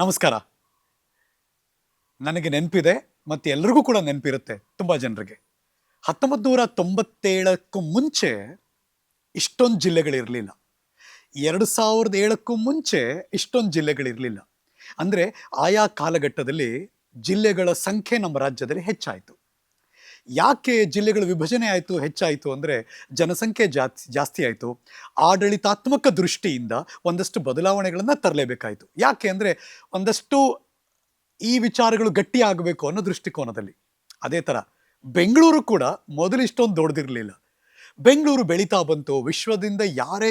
ನಮಸ್ಕಾರ. ನನಗೆ ನೆನಪಿದೆ ಮತ್ತು ಎಲ್ರಿಗೂ ಕೂಡ ನೆನಪಿರುತ್ತೆ ತುಂಬ ಜನರಿಗೆ. 1997ಕ್ಕೂ ಮುಂಚೆ ಇಷ್ಟೊಂದು ಜಿಲ್ಲೆಗಳಿರಲಿಲ್ಲ. 2007ಕ್ಕೂ ಮುಂಚೆ ಇಷ್ಟೊಂದು ಜಿಲ್ಲೆಗಳಿರಲಿಲ್ಲ. ಅಂದರೆ ಆಯಾ ಕಾಲಘಟ್ಟದಲ್ಲಿ ಜಿಲ್ಲೆಗಳ ಸಂಖ್ಯೆ ನಮ್ಮ ರಾಜ್ಯದಲ್ಲಿ ಹೆಚ್ಚಾಯಿತು. ಯಾಕೆ ಜಿಲ್ಲೆಗಳ ವಿಭಜನೆ ಆಯಿತು, ಹೆಚ್ಚಾಯಿತು ಅಂದರೆ ಜನಸಂಖ್ಯೆ ಜಾಸ್ತಿ ಆಯಿತು. ಆಡಳಿತಾತ್ಮಕ ದೃಷ್ಟಿಯಿಂದ ಒಂದಷ್ಟು ಬದಲಾವಣೆಗಳನ್ನು ತರಲೇಬೇಕಾಯಿತು. ಯಾಕೆ ಅಂದರೆ ಒಂದಷ್ಟು ಈ ವಿಚಾರಗಳು ಗಟ್ಟಿ ಆಗಬೇಕು ಅನ್ನೋ ದೃಷ್ಟಿಕೋನದಲ್ಲಿ. ಅದೇ ಥರ ಬೆಂಗಳೂರು ಕೂಡ ಮೊದಲು ಇಷ್ಟೊಂದು ದೊಡ್ಡದಿರಲಿಲ್ಲ. ಬೆಂಗಳೂರು ಬೆಳೀತಾ ಬಂತು. ವಿಶ್ವದಿಂದ ಯಾರೇ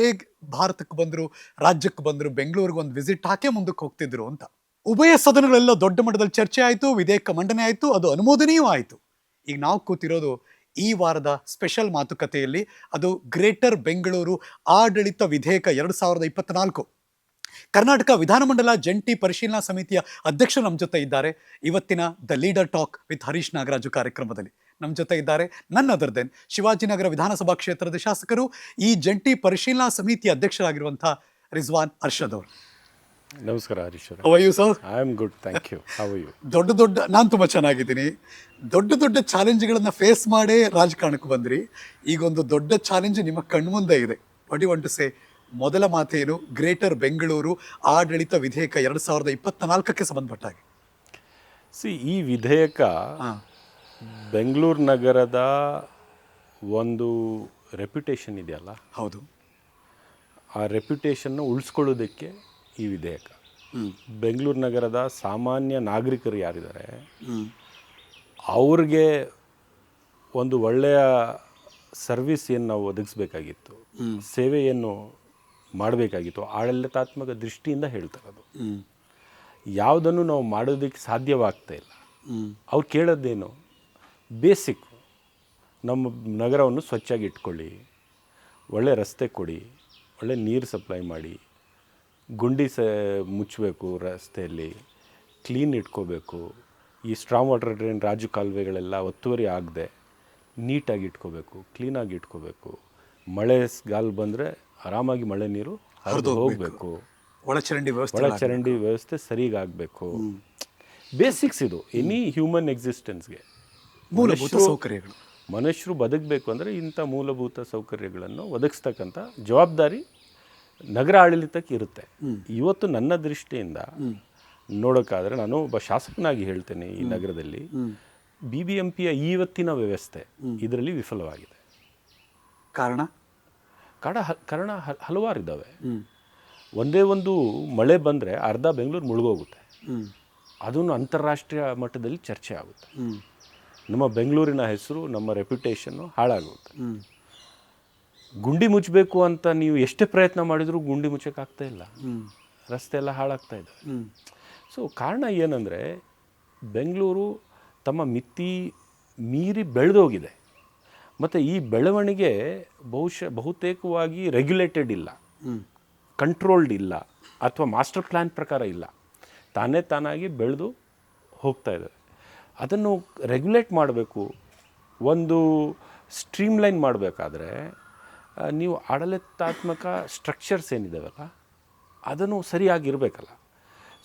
ಭಾರತಕ್ಕೆ ಬಂದರು, ರಾಜ್ಯಕ್ಕೆ ಬಂದರು, ಬೆಂಗಳೂರಿಗೆ ಒಂದು ವಿಸಿಟ್ ಹಾಕೇ ಮುಂದಕ್ಕೆ ಹೋಗ್ತಿದ್ರು ಅಂತ. ಉಭಯ ಸದನಗಳೆಲ್ಲ ದೊಡ್ಡ ಮಟ್ಟದಲ್ಲಿ ಚರ್ಚೆ ಆಯಿತು, ವಿಧೇಯಕ ಮಂಡನೆ ಆಯಿತು, ಅದು ಅನುಮೋದನೆಯೂ ಆಯಿತು. ಈಗ ನಾವು ಕೂತಿರೋದು ಈ ವಾರದ ಸ್ಪೆಷಲ್ ಮಾತುಕತೆಯಲ್ಲಿ. ಅದು ಗ್ರೇಟರ್ ಬೆಂಗಳೂರು ಆಡಳಿತ ವಿಧೇಯಕ 2024. ಕರ್ನಾಟಕ ವಿಧಾನಮಂಡಲ ಜಂಟಿ ಪರಿಶೀಲನಾ ಸಮಿತಿಯ ಅಧ್ಯಕ್ಷರು ನಮ್ಮ ಜೊತೆ ಇದ್ದಾರೆ. ಇವತ್ತಿನ the leader talk with Harish Nagaraju ಕಾರ್ಯಕ್ರಮದಲ್ಲಿ ನಮ್ಮ ಜೊತೆ ಇದ್ದಾರೆ ನನ್ ಅದರ್ ದೆನ್ ಶಿವಾಜಿನಗರ ವಿಧಾನಸಭಾ ಕ್ಷೇತ್ರದ ಶಾಸಕರು, ಈ ಜಂಟಿ ಪರಿಶೀಲನಾ ಸಮಿತಿಯ ಅಧ್ಯಕ್ಷರಾಗಿರುವಂಥ ರಿಜ್ವಾನ್ ಅರ್ಷದ್ ಅವರು. ನಮಸ್ಕಾರ ಹರೀಶ್ ಅವರೇ. How are you sir? I am good, thank you. How are you? ನಾನು ತುಂಬ ಚೆನ್ನಾಗಿದ್ದೀನಿ. ದೊಡ್ಡ ಚಾಲೆಂಜ್ಗಳನ್ನು ಫೇಸ್ ಮಾಡೇ ರಾಜಕಾರಣಕ್ಕೆ ಬಂದ್ರಿ. ಈಗೊಂದು ದೊಡ್ಡ ಚಾಲೆಂಜ್ ನಿಮ್ಮ ಕಣ್ಮುಂದೆ ಇದೆ. What you want to say? ಮೊದಲ ಮಾತೇನು? ಗ್ರೇಟರ್ ಬೆಂಗಳೂರು ಆಡಳಿತ ವಿಧೇಯಕ 2024ಕ್ಕೆ ಸಂಬಂಧಪಟ್ಟ ಹಾಗೆ. ಈ ವಿಧೇಯಕ ಬೆಂಗಳೂರು ನಗರದ ಒಂದು ರೆಪ್ಯುಟೇಷನ್ ಇದೆಯಲ್ಲ, ಹೌದು, ಆ ರೆಪ್ಯುಟೇಷನ್ನ ಉಳಿಸ್ಕೊಳ್ಳೋದಕ್ಕೆ ಈ ವಿಧೇಯಕ. ಬೆಂಗಳೂರು ನಗರದ ಸಾಮಾನ್ಯ ನಾಗರಿಕರು ಯಾರಿದ್ದಾರೆ ಅವ್ರಿಗೆ ಒಂದು ಒಳ್ಳೆಯ ಸರ್ವಿಸ್ ಏನು ನಾವು ಒದಗಿಸ್ಬೇಕಾಗಿತ್ತು, ಸೇವೆ ಏನು ಮಾಡಬೇಕಾಗಿತ್ತು, ಆಡಳಿತಾತ್ಮಕ ದೃಷ್ಟಿಯಿಂದ ಹೇಳ್ತಾರದು. ಯಾವುದನ್ನು ನಾವು ಮಾಡೋದಕ್ಕೆ ಸಾಧ್ಯವಾಗ್ತಾ ಇಲ್ಲ. ಅವ್ರು ಕೇಳೋದೇನು? ಬೇಸಿಕ್, ನಮ್ಮ ನಗರವನ್ನು ಸ್ವಚ್ಛಾಗಿ ಇಟ್ಕೊಳ್ಳಿ, ಒಳ್ಳೆ ರಸ್ತೆ ಕೊಡಿ, ಒಳ್ಳೆ ನೀರು ಸಪ್ಲೈ ಮಾಡಿ, ಗುಂಡಿ ಮುಚ್ಚಬೇಕು, ರಸ್ತೆಯಲ್ಲಿ ಕ್ಲೀನ್ ಇಟ್ಕೋಬೇಕು, ಈ ಸ್ಟ್ರಾಂಗ್ ವಾಟರ್ ಡ್ರೈನ್ ರಾಜು ಕಾಲುವೆಗಳೆಲ್ಲ ಒತ್ತುವರಿ ಆಗದೆ ನೀಟಾಗಿ ಇಟ್ಕೋಬೇಕು, ಕ್ಲೀನಾಗಿ ಇಟ್ಕೋಬೇಕು. ಮಳೆಗಾಲ ಬಂದರೆ ಆರಾಮಾಗಿ ಮಳೆ ನೀರು ಹರಿದು ಹೋಗಬೇಕು, ಒಳಚರಂಡಿ ವ್ಯವಸ್ಥೆ ಸರಿಗಾಗಬೇಕು. ಬೇಸಿಕ್ಸ್ ಇದು ಎನಿ ಹ್ಯೂಮನ್ ಎಕ್ಸಿಸ್ಟೆನ್ಸ್ಗೆ. ಮೂಲಭೂತ ಸೌಕರ್ಯಗಳು, ಮನುಷ್ಯರು ಬದುಕಬೇಕು ಅಂದರೆ ಇಂಥ ಮೂಲಭೂತ ಸೌಕರ್ಯಗಳನ್ನು ಒದಗಿಸ್ತಕ್ಕಂಥ ಜವಾಬ್ದಾರಿ ನಗರ ಆಡಳಿತಕ್ಕೆ ಇರುತ್ತೆ. ಇವತ್ತು ನನ್ನ ದೃಷ್ಟಿಯಿಂದ ನೋಡೋಕ್ಕಾದರೆ, ನಾನು ಒಬ್ಬ ಶಾಸಕನಾಗಿ ಹೇಳ್ತೇನೆ, ಈ ನಗರದಲ್ಲಿ BBMPಯ ಇವತ್ತಿನ ವ್ಯವಸ್ಥೆ ಇದರಲ್ಲಿ ವಿಫಲವಾಗಿದೆ. ಕಾರಣ ಹಲವಾರಿದ್ದಾವೆ. ಒಂದೇ ಒಂದು ಮಳೆ ಬಂದರೆ ಅರ್ಧ ಬೆಂಗಳೂರು ಮುಳುಗೋಗುತ್ತೆ. ಅದನ್ನು ಅಂತಾರಾಷ್ಟ್ರೀಯ ಮಟ್ಟದಲ್ಲಿ ಚರ್ಚೆ ಆಗುತ್ತೆ. ನಮ್ಮ ಬೆಂಗಳೂರಿನ ಹೆಸರು, ನಮ್ಮ ರೆಪ್ಯುಟೇಷನ್ನು ಹಾಳಾಗುತ್ತೆ. ಗುಂಡಿ ಮುಚ್ಚಬೇಕು ಅಂತ ನೀವು ಎಷ್ಟೇ ಪ್ರಯತ್ನ ಮಾಡಿದರೂ ಗುಂಡಿ ಮುಚ್ಚೋಕ್ಕಾಗ್ತಾ ಇಲ್ಲ. ರಸ್ತೆ ಎಲ್ಲ ಹಾಳಾಗ್ತಾ ಇದೆ. ಸೊ ಕಾರಣ ಏನಂದರೆ, ಬೆಂಗಳೂರು ತಮ್ಮ ಮಿತಿ ಮೀರಿ ಬೆಳೆದೋಗಿದೆ. ಮತ್ತು ಈ ಬೆಳವಣಿಗೆ ಬಹುತೇಕವಾಗಿ ರೆಗ್ಯುಲೇಟೆಡ್ ಇಲ್ಲ, ಕಂಟ್ರೋಲ್ಡ್ ಇಲ್ಲ, ಅಥವಾ ಮಾಸ್ಟರ್ ಪ್ಲ್ಯಾನ್ ಪ್ರಕಾರ ಇಲ್ಲ. ತಾನಾಗಿ ಬೆಳೆದು ಹೋಗ್ತಾ ಇದೆ. ಅದನ್ನು ರೆಗ್ಯುಲೇಟ್ ಮಾಡಬೇಕು. ಒಂದು ಸ್ಟ್ರೀಮ್ಲೈನ್ ಮಾಡಬೇಕಾದ್ರೆ ನೀವು ಆಡಳಿತಾತ್ಮಕ ಸ್ಟ್ರಕ್ಚರ್ಸ್ ಏನಿದ್ದಾವಲ್ಲ ಅದನ್ನು ಸರಿಯಾಗಿರಬೇಕಲ್ಲ.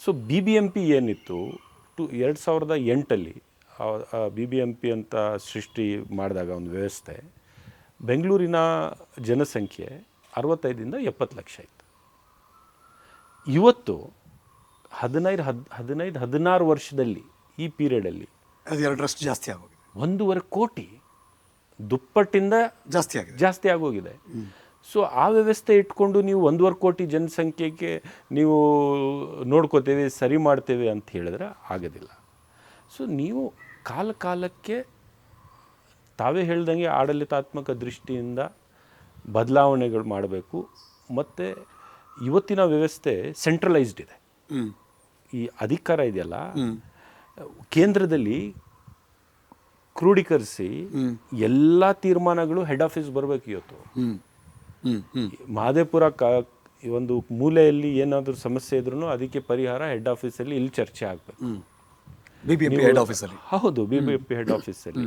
ಸೊ BBMP ಏನಿತ್ತು 2008 BBMP ಅಂತ ಸೃಷ್ಟಿ ಮಾಡಿದಾಗ ಒಂದು ವ್ಯವಸ್ಥೆ, ಬೆಂಗಳೂರಿನ ಜನಸಂಖ್ಯೆ 65ರಿಂದ 70 ಲಕ್ಷ ಇತ್ತು. ಇವತ್ತು 15-16 ವರ್ಷದಲ್ಲಿ, ಈ ಪೀರಿಯಡಲ್ಲಿ 2% ಜಾಸ್ತಿ ಆಗೋಗಿದೆ. 1.5 ಕೋಟಿ, ದುಪ್ಪಟ್ಟಿಂದ ಜಾಸ್ತಿ ಆಗೋಗಿದೆ. ಸೊ ಆ ವ್ಯವಸ್ಥೆ ಇಟ್ಕೊಂಡು ನೀವು 1.5 ಕೋಟಿ ಜನಸಂಖ್ಯೆಗೆ ನೀವು ನೋಡ್ಕೋತೇವೆ, ಸರಿ ಮಾಡ್ತೇವೆ ಅಂತ ಹೇಳಿದ್ರೆ ಆಗೋದಿಲ್ಲ. ಸೊ ನೀವು ಕಾಲಕ್ಕೆ ತಾವೇ ಹೇಳ್ದಂಗೆ ಆಡಳಿತಾತ್ಮಕ ದೃಷ್ಟಿಯಿಂದ ಬದಲಾವಣೆಗಳು ಮಾಡಬೇಕು. ಮತ್ತು ಇವತ್ತಿನ ವ್ಯವಸ್ಥೆ ಸೆಂಟ್ರಲೈಸ್ಡ್ ಇದೆ. ಈ ಅಧಿಕಾರ ಇದೆಯಲ್ಲ, ಕೇಂದ್ರದಲ್ಲಿ ಕ್ರೋಢೀಕರಿಸಿ ಎಲ್ಲ ತೀರ್ಮಾನಗಳು ಹೆಡ್ ಆಫೀಸ್ ಬರಬೇಕು. ಇವತ್ತು ಮಹದೇವಪುರ ಒಂದು ಮೂಲೆಯಲ್ಲಿ ಏನಾದರೂ ಸಮಸ್ಯೆ ಇದ್ರೂ ಅದಕ್ಕೆ ಪರಿಹಾರ ಹೆಡ್ ಆಫೀಸಲ್ಲಿ ಇಲ್ಲಿ ಚರ್ಚೆ ಆಗಬೇಕು. ಹೌದು, BBMP ಹೆಡ್ ಆಫೀಸಲ್ಲಿ.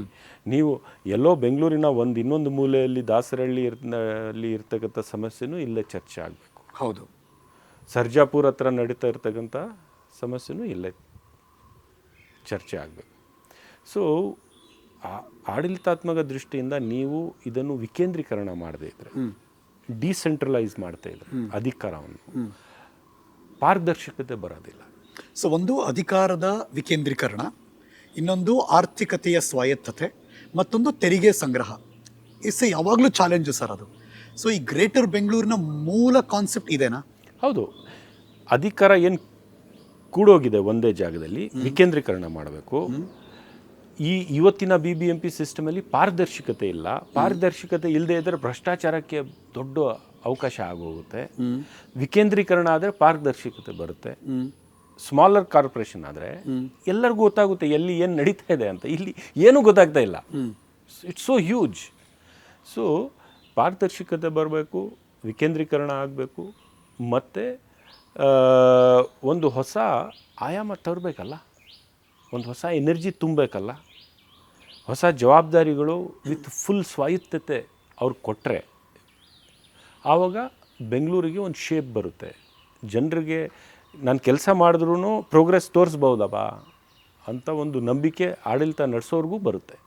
ನೀವು ಎಲ್ಲೋ ಬೆಂಗಳೂರಿನ ಇನ್ನೊಂದು ಮೂಲೆಯಲ್ಲಿ ದಾಸರಹಳ್ಳಿ ಇರ್ತಕ್ಕಂಥ ಸಮಸ್ಯೆನೂ ಇಲ್ಲೇ ಚರ್ಚೆ ಆಗಬೇಕು. ಹೌದು, ಸರ್ಜಾಪುರ ಹತ್ರ ನಡೀತಾ ಇರ್ತಕ್ಕಂಥ ಸಮಸ್ಯೆನೂ ಇಲ್ಲೇ ಚರ್ಚೆ ಆಗಬೇಕು. ಸೊ ಆಡಳಿತಾತ್ಮಕ ದೃಷ್ಟಿಯಿಂದ ನೀವು ಇದನ್ನು ವಿಕೇಂದ್ರೀಕರಣ ಮಾಡದೇ ಇದ್ದರೆ, ಡಿಸೆಂಟ್ರಲೈಸ್ ಮಾಡ್ತಾ ಇದ್ರೆ ಅಧಿಕಾರವನ್ನು, ಪಾರದರ್ಶಕತೆ ಬರೋದಿಲ್ಲ. ಸೊ ಒಂದು ಅಧಿಕಾರದ ವಿಕೇಂದ್ರೀಕರಣ, ಇನ್ನೊಂದು ಆರ್ಥಿಕತೆಯ ಸ್ವಾಯತ್ತತೆ, ಮತ್ತೊಂದು ತೆರಿಗೆ ಸಂಗ್ರಹ. ಇಸ್ ಯಾವಾಗಲೂ ಚಾಲೆಂಜು ಸರ್ ಅದು. ಸೊ ಈ ಗ್ರೇಟರ್ ಬೆಂಗಳೂರಿನ ಮೂಲ ಕಾನ್ಸೆಪ್ಟ್ ಇದೇನಾ? ಹೌದು, ಅಧಿಕಾರ ಏನು ಕೂಡೋಗಿದೆ ಒಂದೇ ಜಾಗದಲ್ಲಿ, ವಿಕೇಂದ್ರೀಕರಣ ಮಾಡಬೇಕು. ಇವತ್ತಿನ BBMP ಸಿಸ್ಟಮಲ್ಲಿ ಪಾರದರ್ಶಕತೆ ಇಲ್ಲ. ಪಾರದರ್ಶಕತೆ ಇಲ್ಲದೆ ಇದ್ದರೆ ಭ್ರಷ್ಟಾಚಾರಕ್ಕೆ ದೊಡ್ಡ ಅವಕಾಶ ಆಗೋಗುತ್ತೆ. ವಿಕೇಂದ್ರೀಕರಣ ಆದರೆ ಪಾರದರ್ಶಕತೆ ಬರುತ್ತೆ. ಸ್ಮಾಲರ್ ಕಾರ್ಪೊರೇಷನ್ ಆದರೆ ಎಲ್ಲರಿಗೂ ಗೊತ್ತಾಗುತ್ತೆ ಎಲ್ಲಿ ಏನು ನಡೀತಾ ಇದೆ ಅಂತ. ಇಲ್ಲಿ ಏನೂ ಗೊತ್ತಾಗ್ತಾ ಇಲ್ಲ. It's so huge. ಸೊ ಪಾರದರ್ಶಕತೆ ಬರಬೇಕು, ವಿಕೇಂದ್ರೀಕರಣ ಆಗಬೇಕು, ಮತ್ತು ಒಂದು ಹೊಸ ಆಯಾಮ ತರಬೇಕಲ್ಲ, ಒಂದು ಹೊಸ ಎನರ್ಜಿ ತುಂಬಬೇಕಲ್ಲ, ಹೊಸ ಜವಾಬ್ದಾರಿಗಳು ವಿತ್ ಫುಲ್ ಸ್ವಾಯತ್ತತೆ ಅವ್ರು ಕೊಟ್ಟರೆ ಆವಾಗ ಬೆಂಗಳೂರಿಗೆ ಒಂದು ಶೇಪ್ ಬರುತ್ತೆ. ಜನರಿಗೆ ನಾನು ಕೆಲಸ ಮಾಡಿದ್ರೂ ಪ್ರೋಗ್ರೆಸ್ ತೋರಿಸ್ಬೋದಪ್ಪ ಅಂತ ಒಂದು ನಂಬಿಕೆ ಆಡಳಿತ ನಡೆಸೋರ್ಗೂ ಬರುತ್ತೆ.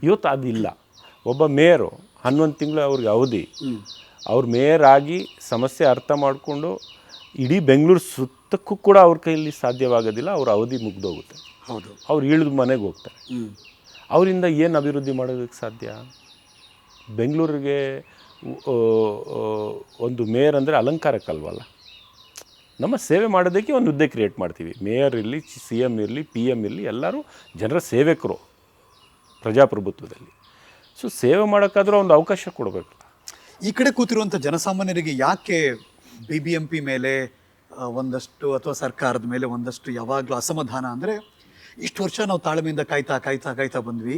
ಇವತ್ತು ಅದಿಲ್ಲ. ಒಬ್ಬ ಮೇಯರು 11 ತಿಂಗಳು ಅವ್ರಿಗೆ ಅವಧಿ, ಅವ್ರ ಮೇಯರ್ ಆಗಿ ಸಮಸ್ಯೆ ಅರ್ಥ ಮಾಡಿಕೊಂಡು ಇಡೀ ಬೆಂಗಳೂರು ಸುತ್ತಕ್ಕೂ ಕೂಡ ಅವ್ರ ಕೈಯಲ್ಲಿ ಸಾಧ್ಯವಾಗೋದಿಲ್ಲ. ಅವ್ರ ಅವಧಿ ಮುಗ್ದೋಗುತ್ತೆ. ಹೌದು, ಅವ್ರು ಇಳಿದು ಮನೆಗೆ ಹೋಗ್ತಾರೆ. ಅವರಿಂದ ಏನು ಅಭಿವೃದ್ಧಿ ಮಾಡೋದಕ್ಕೆ ಸಾಧ್ಯ? ಬೆಂಗಳೂರಿಗೆ ಒಂದು ಮೇಯರ್ ಅಂದರೆ ಅಲಂಕಾರಕ್ಕಲ್ವಲ್ಲ. ನಮ್ಮ ಸೇವೆ ಮಾಡೋದಕ್ಕೆ ಒಂದು ಹುದ್ದೆ ಕ್ರಿಯೇಟ್ ಮಾಡ್ತೀವಿ. ಮೇಯರ್ ಇರಲಿ, CM ಇರಲಿ, PM ಇರಲಿ, ಎಲ್ಲರೂ ಜನರ ಸೇವಕರು ಪ್ರಜಾಪ್ರಭುತ್ವದಲ್ಲಿ. ಸೊ ಸೇವೆ ಮಾಡೋಕ್ಕಾದ್ರೂ ಒಂದು ಅವಕಾಶ ಕೊಡಬೇಕು. ಈ ಕಡೆ ಕೂತಿರುವಂಥ ಜನಸಾಮಾನ್ಯರಿಗೆ ಯಾಕೆ BBMP ಮೇಲೆ ಒಂದಷ್ಟು ಅಥವಾ ಸರ್ಕಾರದ ಮೇಲೆ ಒಂದಷ್ಟು ಯಾವಾಗಲೂ ಅಸಮಾಧಾನ ಅಂದರೆ, ಇಷ್ಟು ವರ್ಷ ನಾವು ತಾಳ್ಮೆಯಿಂದ ಕಾಯ್ತಾ ಕಾಯ್ತಾ ಕಾಯ್ತಾ ಬಂದ್ವಿ.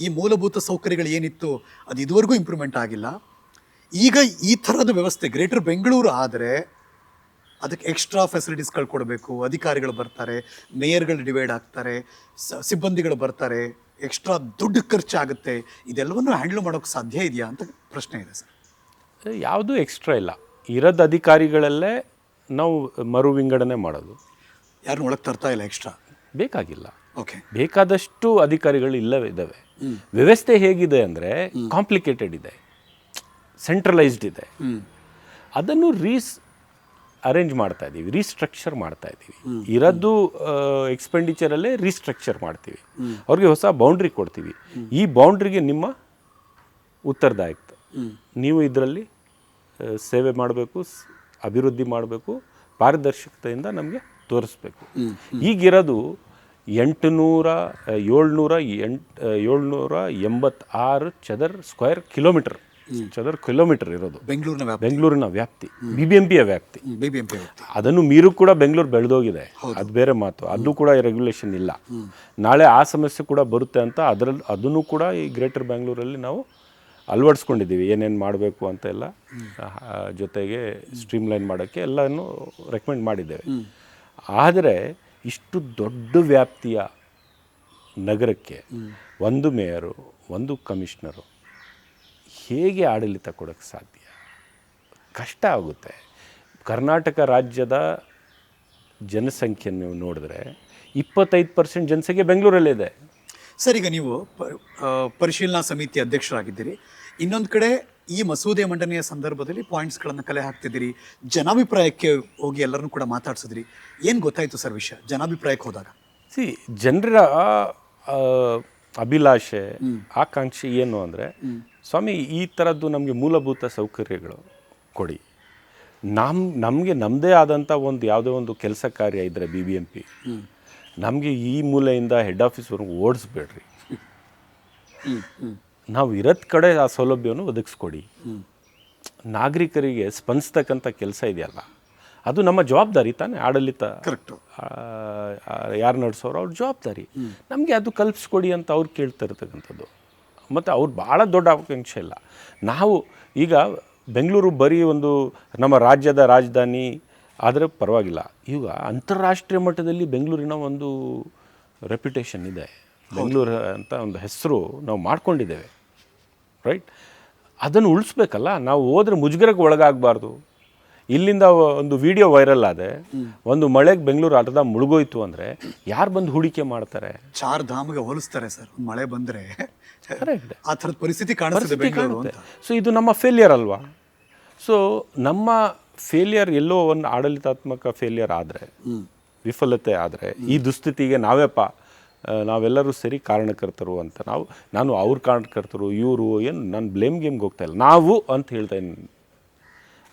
ಈ ಮೂಲಭೂತ ಸೌಕರ್ಯಗಳು ಏನಿತ್ತು ಅದು ಇದುವರೆಗೂ ಇಂಪ್ರೂವ್ಮೆಂಟ್ ಆಗಿಲ್ಲ. ಈಗ ಈ ಥರದ ವ್ಯವಸ್ಥೆ ಗ್ರೇಟರ್ ಬೆಂಗಳೂರು ಆದರೆ ಅದಕ್ಕೆ ಎಕ್ಸ್ಟ್ರಾ ಫೆಸಿಲಿಟೀಸ್ಗಳು ಕೊಡಬೇಕು. ಅಧಿಕಾರಿಗಳು ಬರ್ತಾರೆ, ಮೇಯರ್ಗಳು ಡಿವೈಡ್ ಆಗ್ತಾರೆ, ಸಿಬ್ಬಂದಿಗಳು ಬರ್ತಾರೆ, ಎಕ್ಸ್ಟ್ರಾ ದುಡ್ಡು ಖರ್ಚಾಗುತ್ತೆ. ಇದೆಲ್ಲವನ್ನು ಹ್ಯಾಂಡಲ್ ಮಾಡೋಕ್ಕೆ ಸಾಧ್ಯ ಇದೆಯಾ ಅಂತ ಪ್ರಶ್ನೆ ಇದೆ ಸರ್. ಯಾವುದೂ ಎಕ್ಸ್ಟ್ರಾ ಇಲ್ಲ. ಇರೋದು ಅಧಿಕಾರಿಗಳಲ್ಲೇ ನಾವು ಮರು ವಿಂಗಡಣೆ ಮಾಡೋದು. ಯಾರನ್ನೂ ಒಳಗೆ ತರ್ತಾ ಇಲ್ಲ ಎಕ್ಸ್ಟ್ರಾ. ಬೇಕಾಗಿಲ್ಲ. ಓಕೆ, ಬೇಕಾದಷ್ಟು ಅಧಿಕಾರಿಗಳು ಇಲ್ಲವೇ ಇದ್ದಾವೆ. ವ್ಯವಸ್ಥೆ ಹೇಗಿದೆ ಅಂದರೆ ಕಾಂಪ್ಲಿಕೇಟೆಡ್ ಇದೆ, ಸೆಂಟ್ರಲೈಸ್ಡ್ ಇದೆ. ಅದನ್ನು ಅರೇಂಜ್ ಮಾಡ್ತಾ ಇದ್ದೀವಿ, ರೀಸ್ಟ್ರಕ್ಚರ್ ಮಾಡ್ತಾ ಇದ್ದೀವಿ. ಇರೋದು ಎಕ್ಸ್ಪೆಂಡಿಚರಲ್ಲೇ ರೀಸ್ಟ್ರಕ್ಚರ್ ಮಾಡ್ತೀವಿ. ಅವ್ರಿಗೆ ಹೊಸ ಬೌಂಡ್ರಿ ಕೊಡ್ತೀವಿ. ಈ ಬೌಂಡ್ರಿಗೆ ನಿಮ್ಮ ಉತ್ತರದಾಯಿತು. ನೀವು ಇದರಲ್ಲಿ ಸೇವೆ ಮಾಡಬೇಕು, ಅಭಿವೃದ್ಧಿ ಮಾಡಬೇಕು, ಪಾರದರ್ಶಕತೆಯಿಂದ ನಮಗೆ ತೋರಿಸ್ಬೇಕು. ಈಗಿರೋದು 786 ಚದರ್ ಕಿಲೋಮೀಟರ್ ಇರೋದು ಬೆಂಗಳೂರಿನ ವ್ಯಾಪ್ತಿ, BBMPಯ ವ್ಯಾಪ್ತಿ. ಅದನ್ನು ಮೀರು ಕೂಡ ಬೆಂಗಳೂರು ಬೆಳೆದೋಗಿದೆ, ಅದು ಬೇರೆ ಮಾತು. ಅದು ಕೂಡ ರೆಗ್ಯುಲೇಷನ್ ಇಲ್ಲ. ನಾಳೆ ಆ ಸಮಸ್ಯೆ ಕೂಡ ಬರುತ್ತೆ ಅಂತ ಅದನ್ನು ಕೂಡ ಈ ಗ್ರೇಟರ್ ಬೆಂಗಳೂರಲ್ಲಿ ನಾವು ಅಳವಡಿಸ್ಕೊಂಡಿದ್ದೀವಿ. ಏನೇನು ಮಾಡಬೇಕು ಅಂತ ಎಲ್ಲ ಜೊತೆಗೆ ಸ್ಟ್ರೀಮ್ಲೈನ್ ಮಾಡೋಕ್ಕೆ ಎಲ್ಲನೂ ರೆಕಮೆಂಡ್ ಮಾಡಿದ್ದೇವೆ. ಆದರೆ ಇಷ್ಟು ದೊಡ್ಡ ವ್ಯಾಪ್ತಿಯ ನಗರಕ್ಕೆ ಒಂದು ಮೇಯರು, ಒಂದು ಕಮಿಷನರು ಹೇಗೆ ಆಡಳಿತ ಕೊಡೋಕ್ಕೆ ಸಾಧ್ಯ? ಕಷ್ಟ ಆಗುತ್ತೆ. ಕರ್ನಾಟಕ ರಾಜ್ಯದ ಜನಸಂಖ್ಯೆ ನೀವು ನೋಡಿದ್ರೆ 25% ಜನಸಂಖ್ಯೆ ಬೆಂಗಳೂರಲ್ಲಿದೆ. ಸರ್, ಈಗ ನೀವು ಪರಿಶೀಲನಾ ಸಮಿತಿ ಅಧ್ಯಕ್ಷರಾಗಿದ್ದೀರಿ. ಇನ್ನೊಂದು ಕಡೆ ಈ ಮಸೂದೆ ಮಂಡನೆಯ ಸಂದರ್ಭದಲ್ಲಿ ಪಾಯಿಂಟ್ಸ್ಗಳನ್ನು ಕಲೆ ಹಾಕ್ತಿದ್ದೀರಿ. ಜನಾಭಿಪ್ರಾಯಕ್ಕೆ ಹೋಗಿ ಎಲ್ಲರನ್ನೂ ಕೂಡ ಮಾತಾಡ್ಸಿದ್ರಿ. ಏನು ಗೊತ್ತಾಯಿತು ಸರ್ ವಿಷಯ ಜನಾಭಿಪ್ರಾಯಕ್ಕೆ ಹೋದಾಗ? ಜನರ ಅಭಿಲಾಷೆ, ಆಕಾಂಕ್ಷೆ ಏನು ಅಂದರೆ, ಸ್ವಾಮಿ ಈ ಥರದ್ದು ನಮಗೆ ಮೂಲಭೂತ ಸೌಕರ್ಯಗಳು ಕೊಡಿ. ನಮಗೆ ನಮ್ಮದೇ ಆದಂಥ ಒಂದು ಯಾವುದೋ ಒಂದು ಕೆಲಸ ಕಾರ್ಯ ಇದ್ದರೆ BBMP ನಮಗೆ ಈ ಮೂಲೆಯಿಂದ ಹೆಡ್ ಆಫೀಸ್ವರೆಗೂ ಓಡಿಸ್ಬೇಡ್ರಿ. ನಾವು ಇರೋದ್ ಕಡೆ ಆ ಸೌಲಭ್ಯವನ್ನು ಒದಗಿಸ್ಕೊಡಿ. ನಾಗರಿಕರಿಗೆ ಸ್ಪಂದಿಸ್ತಕ್ಕಂಥ ಕೆಲಸ ಇದೆಯಲ್ಲ, ಅದು ನಮ್ಮ ಜವಾಬ್ದಾರಿ ತಾನೇ. ಆಡಳಿತ ಯಾರು ನಡೆಸೋರು ಅವ್ರ ಜವಾಬ್ದಾರಿ. ನಮಗೆ ಅದು ಕಲ್ಪಿಸ್ಕೊಡಿ ಅಂತ ಅವ್ರು ಕೇಳ್ತಾ ಇರ್ತಕ್ಕಂಥದ್ದು. ಮತ್ತು ಅವ್ರು ಭಾಳ ದೊಡ್ಡ ಆಕಾಂಕ್ಷೆ ಇಲ್ಲ. ನಾವು ಈಗ ಬೆಂಗಳೂರು ಬರೀ ಒಂದು ನಮ್ಮ ರಾಜ್ಯದ ರಾಜಧಾನಿ ಆದರೆ ಪರವಾಗಿಲ್ಲ. ಈಗ ಅಂತಾರಾಷ್ಟ್ರೀಯ ಮಟ್ಟದಲ್ಲಿ ಬೆಂಗಳೂರಿನ ಒಂದು ರೆಪ್ಯುಟೇಷನ್ ಇದೆ. ಬೆಂಗಳೂರು ಅಂತ ಒಂದು ಹೆಸರು ನಾವು ಮಾಡ್ಕೊಂಡಿದ್ದೇವೆ, ರೈಟ್? ಅದನ್ನು ಉಳಿಸ್ಬೇಕಲ್ಲ. ನಾವು ಹೋದರೆ ಮುಜುಗರಕ್ಕೆ ಒಳಗಾಗಬಾರ್ದು. ಇಲ್ಲಿಂದ ಒಂದು ವಿಡಿಯೋ ವೈರಲ್ ಆದೆ, ಒಂದು ಮಳೆಗೆ ಬೆಂಗಳೂರು ಅರ್ಧ ಮುಳುಗೋಯ್ತು ಅಂದರೆ ಯಾರು ಬಂದು ಹೂಡಿಕೆ ಮಾಡ್ತಾರೆ? ಚಾರ್ ಧಾಮ್ಗೆ ಹೋಲಿಸ್ತಾರೆ ಸರ್, ಮಳೆ ಬಂದರೆ ಕರೆಕ್ಟ್, ಆ ಥರದ ಪರಿಸ್ಥಿತಿ ಕಾಣಿಸ್ತದೆ ಬೆಂಗಳೂರು ಅಂತ. ಸೊ ಇದು ನಮ್ಮ ಫೇಲಿಯರ್ ಅಲ್ವಾ? ಸೊ ನಮ್ಮ ಫೇಲಿಯರ್ ಎಲ್ಲೋ ಒಂದು ಆಡಳಿತಾತ್ಮಕ ಫೇಲಿಯರ್ ಆದರೆ, ವಿಫಲತೆ ಆದರೆ ಈ ದುಸ್ಥಿತಿಗೆ ನಾವೆಲ್ಲರೂ ಸರಿ ಕಾರಣಕರ್ತರು ಅಂತ ನಾನು ಅವ್ರ ಕಾರಣಕರ್ತರು ಇವರು ಏನು ನಾನು ಬ್ಲೇಮ್ ಗೇಮ್ಗೆ ಹೋಗ್ತಾ ಇಲ್ಲ, ನಾವು ಅಂತ ಹೇಳ್ತಾ ಇದ್ದೀನಿ.